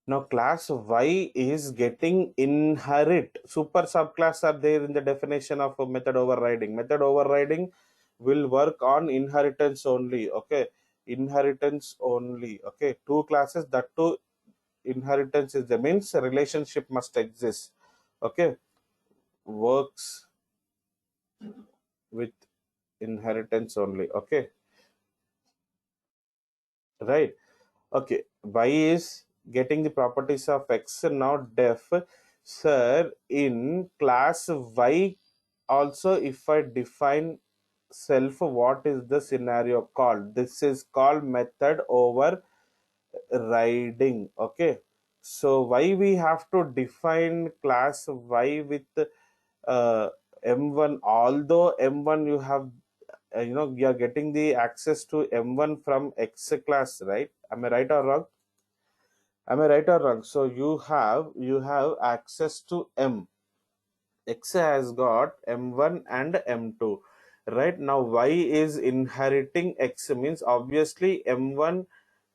Now class Y is getting inherit. Super subclass are there in the definition of a method overriding. Method overriding will work on inheritance only. Okay, inheritance only. Okay, two classes, that two inheritance is the means a relationship must exist. Okay, works with inheritance only. Okay, right. Okay, y is getting the properties of x. Now def, sir, in class y also, if I define self, what is the scenario called? This is called method overriding. Okay, so why we have to define class y with uh, m1, although m1 you have you are getting the access to m1 from x class, right? Am I right or wrong? Am I right or wrong? So you have access to m. X has got m1 and m2. Right now y is inheriting x, means obviously m1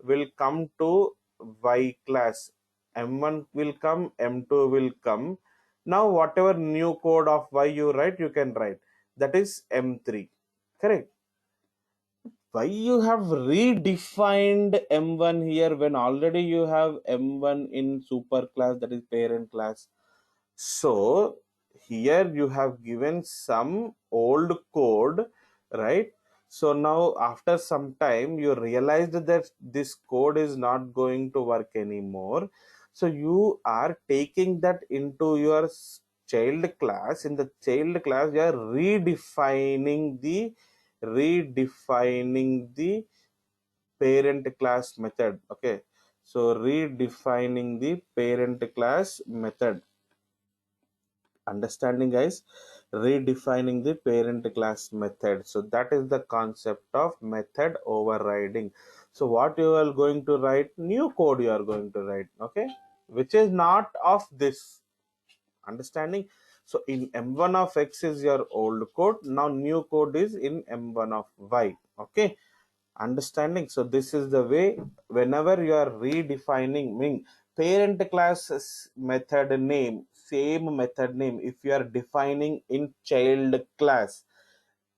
will come to y class. M1 will come, m2 will come. Now whatever new code of y you write, you can write. That is m3. Correct. Why you have redefined m1 here when already you have m1 in super class, that is parent class? So here you have given some old code, right? So now after some time you realized that this code is not going to work anymore. So you are taking that into your child class. In the child class, you are redefining the parent class method. Okay, so redefining the parent class method. Understanding, guys? Redefining the parent class method. So that is the concept of method overriding. So what you are going to write, new code you are going to write. Okay, which is not of this. Understanding? So in m1 of x is your old code, now new code is in m1 of y. Okay, understanding? So this is the way. Whenever you are redefining, mean parent class method name, same method name, if you are defining in child class,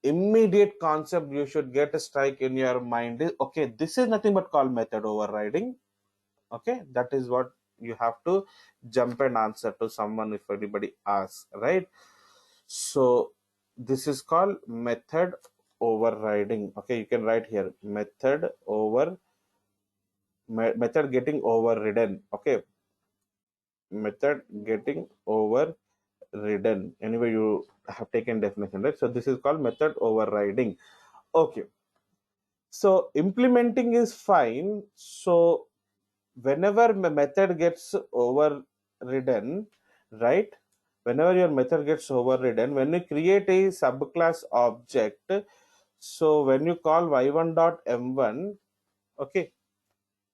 immediate concept you should get a strike in your mind is, okay, this is nothing but called method overriding. Okay, that is what you have to jump and answer to someone if anybody asks, right? So this is called method overriding. Okay, you can write here method method getting overridden. Okay, method getting overridden. Anyway, you have taken definition, right? So this is called method overriding. Okay, so implementing is fine. So whenever method gets overridden, right? Whenever your method gets overridden, when you create a subclass object, so when you call y1 dot m1, okay,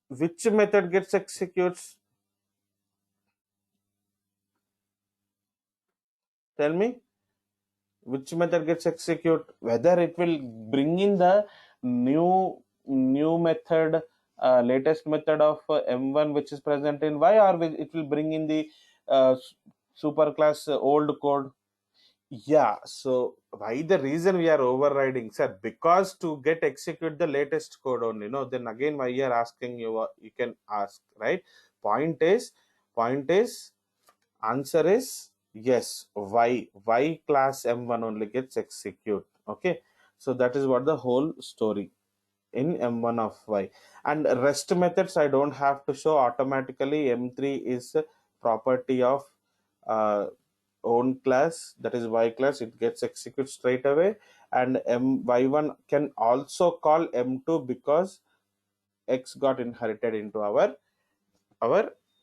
which method gets executes? Tell me, which method gets execute? Whether it will bring in the new method, latest method of m1 which is present in y, or it will bring in the superclass old code? Yeah, so why the reason we are overriding, sir? Because to get execute the latest code only, no? Then again, why you are asking, you can ask, right? Point is, point is, answer is yes. Why class M1 only gets execute? Okay, so that is what the whole story in M1 of Y. And rest methods I don't have to show. Automatically M3 is a property of uh, own class, that is Y class. It gets executed straight away. And Y1 can also call M2 because X got inherited into our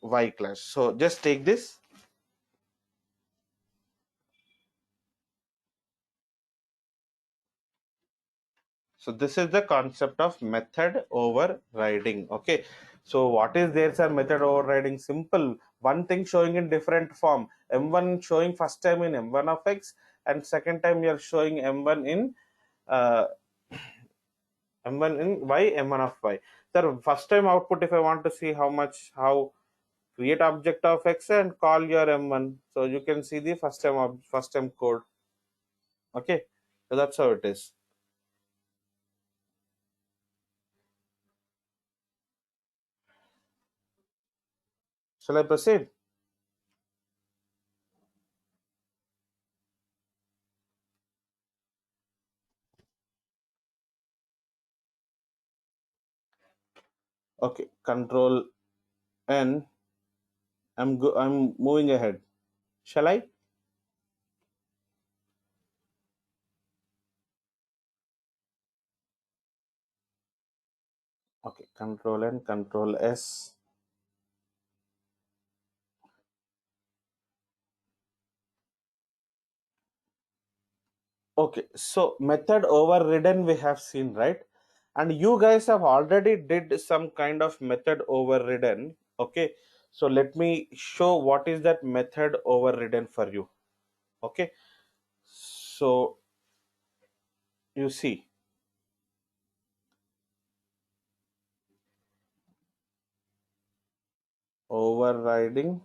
Y class. So just take this. So this is the concept of method overriding. Okay. So what is there, sir? Method overriding, simple. One thing showing in different form. M1 showing first time in M1 of X, and second time you are showing M1 in uh, M1 in Y, M1 of Y. Sir, first time output, if I want to see how create object of X and call your M1. So you can see the first time code. Okay. So that's how it is. Shall I proceed? Okay. Control N. I'm moving ahead. Shall I? Okay. Control N, Control S. Okay. So method overridden we have seen, right? And you guys have already did some kind of method overridden. Okay. So let me show what is that method overridden for you. Okay. So you see, overriding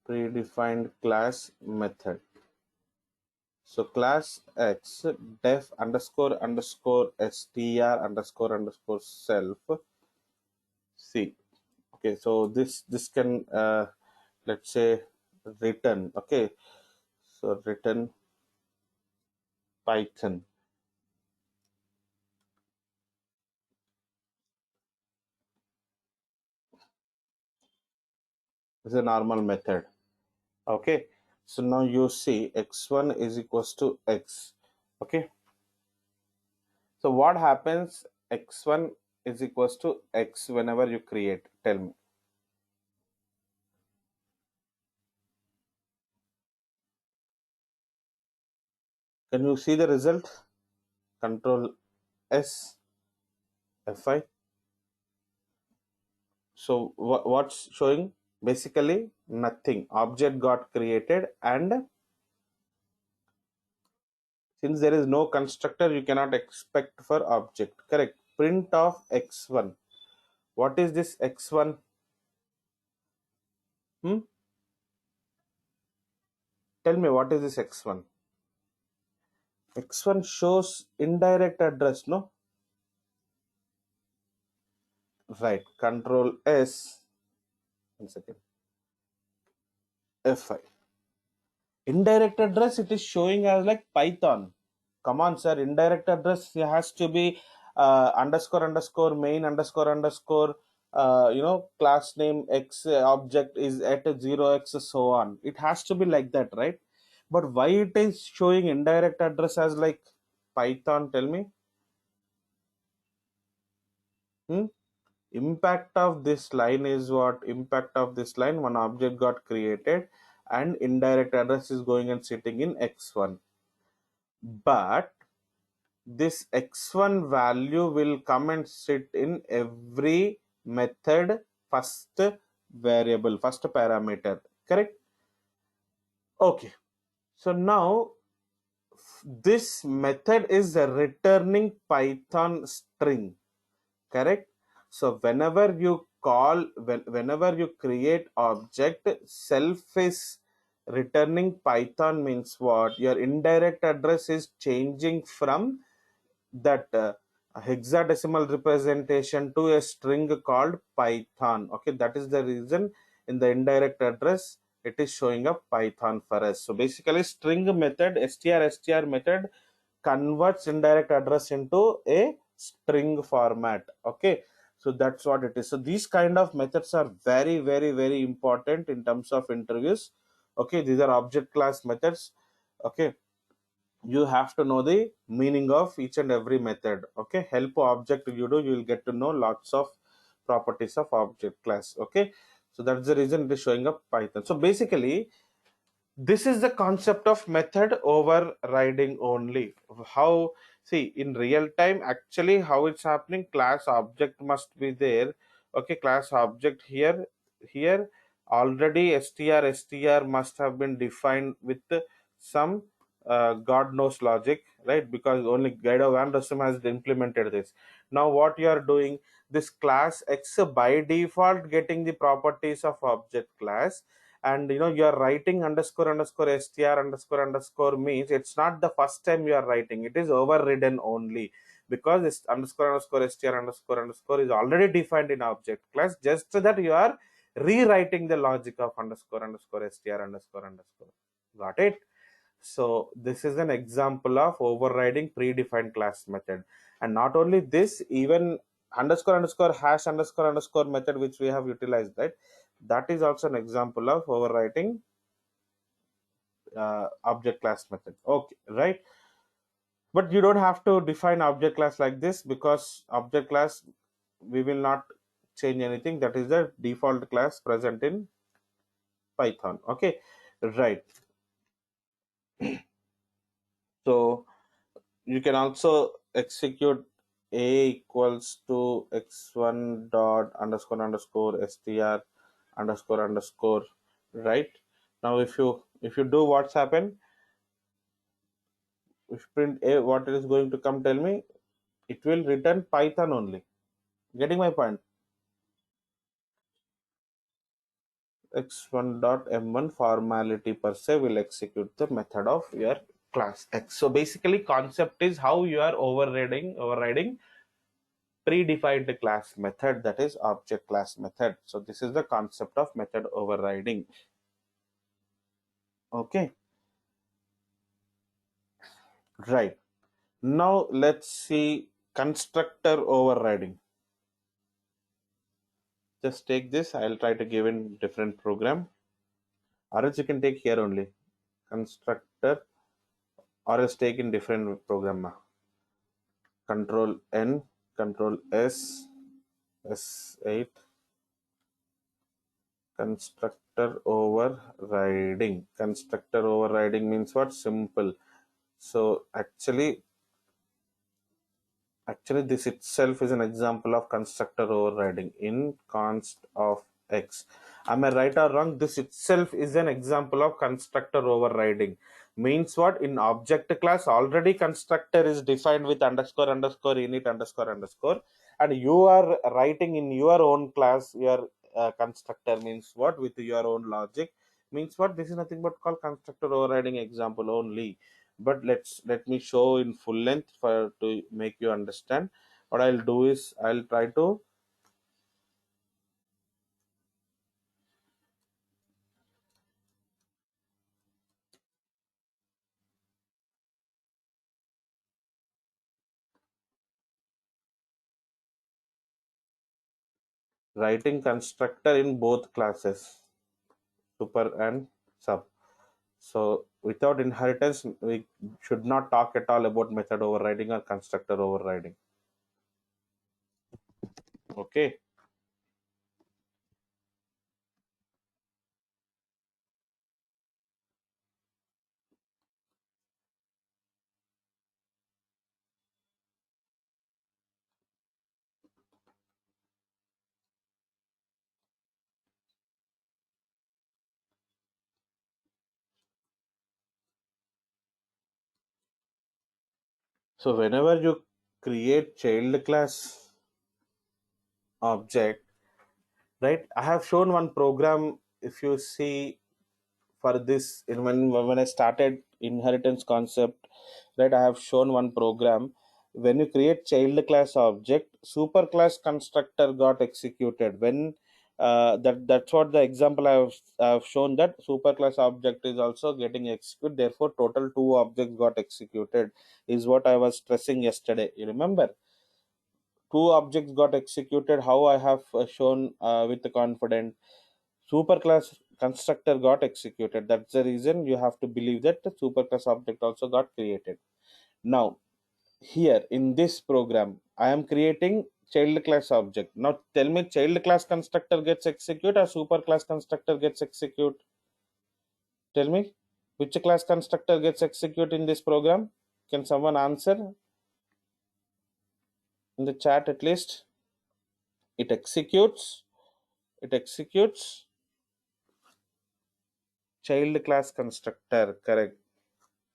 predefined class method. So class X def underscore underscore str underscore underscore self C. Okay, so this can let's say return. Okay, so return Python is a normal method. Okay, so now you see x1 is equals to x. Okay, so what happens x1 is equals to x whenever you create? Tell me. Can you see the result? Control S F5. So what's showing? Basically nothing. Object got created, and since there is no constructor, you cannot expect for object. Correct. Print of x1. What is this x1? Hmm? Tell me what is this x1? X1 shows indirect address, no? Right. Control S. 1 second. F5. Indirect address, it is showing as like Python. Come on, sir. Indirect address has to be underscore underscore main underscore underscore class name x object is at 0x so on. It has to be like that, right? But why it is showing indirect address as like Python? Tell me. Hmm? Impact of this line is what? Impact of this line, one object got created and indirect address is going and sitting in x1. But this x1 value will come and sit in every method first variable, first parameter. Correct? Okay. So now this method is a returning Python string, correct? So whenever you create object, self is returning Python means what? Your indirect address is changing from that hexadecimal representation to a string called Python. Okay, that is the reason in the indirect address it is showing up Python for us. So basically, string method, str method converts indirect address into a string format. Okay, so that's what it is. So these kind of methods are very, very, very important in terms of interviews. Okay, these are object class methods. Okay, you have to know the meaning of each and every method. Okay, help object you do, you will get to know lots of properties of object class. Okay, so that's the reason it is showing up Python. So basically, this is the concept of method overriding only. How, see, in real time actually how it's happening, class object must be there. Okay, class object here already str must have been defined with some god knows logic, right? Because only Guido van Rossum has implemented this. Now what you are doing, this class x by default getting the properties of object class, and you are writing underscore underscore str underscore underscore means it's not the first time you are writing, it is overridden only, because this underscore underscore str underscore underscore is already defined in object class, just so that you are rewriting the logic of underscore underscore str underscore underscore. Got it? So this is an example of overriding predefined class method. And not only this, even underscore underscore hash underscore underscore method which we have utilized, right? That is also an example of overwriting object class method. Okay, right? But you don't have to define object class like this, because object class we will not change anything. That is the default class present in Python. Okay, right. So you can also execute a equals to x1 dot underscore underscore str underscore underscore, right? Now if you do what's happened, if print a, what it is going to come, tell me, it will return Python only. Getting my point? X1 dot m1 formality per se will execute the method of your class x. So basically concept is how you are overriding predefined class method, that is object class method. So this is the concept of method overriding. Okay, right. Now let's see constructor overriding. Just take this, I'll try to give in different program, or else you can take here only constructor, or else take in different program. Control N, control S, S8, constructor overriding means what? Simple. So actually this itself is an example of constructor overriding in const of x. Am I right or wrong? This itself is an example of constructor overriding. Means what? In object class already constructor is defined with underscore underscore init underscore underscore, and you are writing in your own class your constructor means what? With your own logic means what? This is nothing but called constructor overriding example only. But let me show in full length for to make you understand. What I'll do is I'll try to writing constructor in both classes, super and sub. So without inheritance we should not talk at all about method overriding or constructor overriding. Okay, So whenever you create child class object, right, I have shown one program. If you see, for this, when I started inheritance concept, right, I have shown one program. When you create child class object, super class constructor got executed. When that's what the example I have shown, that super class object is also getting executed, therefore total two objects got executed, is what I was stressing yesterday. You remember, two objects got executed. How I have shown with the confident, superclass constructor got executed. That's the reason you have to believe that the superclass object also got created. Now here in this program, I am creating child class object. Now tell me, child class constructor gets execute or superclass constructor gets execute? Tell me, which class constructor gets execute in this program? Can someone answer in the chat at least? It executes, it executes child class constructor, correct?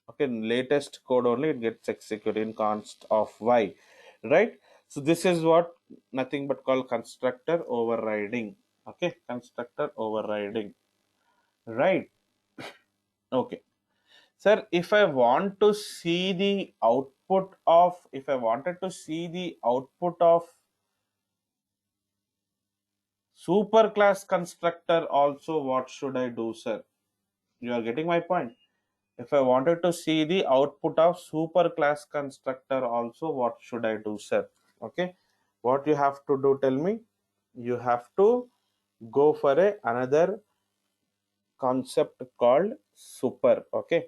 Okay, latest code only it gets executed in const of y, right? So this is what nothing but called constructor overriding. Okay, constructor overriding, right? Okay, sir, if I want to see the output of, if I wanted to see the output of superclass constructor also, what should I do, sir? You are getting my point. If I wanted to see the output of superclass constructor also, what should I do, sir? Okay, what you have to do, tell me. You have to go for another concept called super. Okay,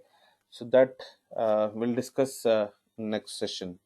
so that we'll discuss next session.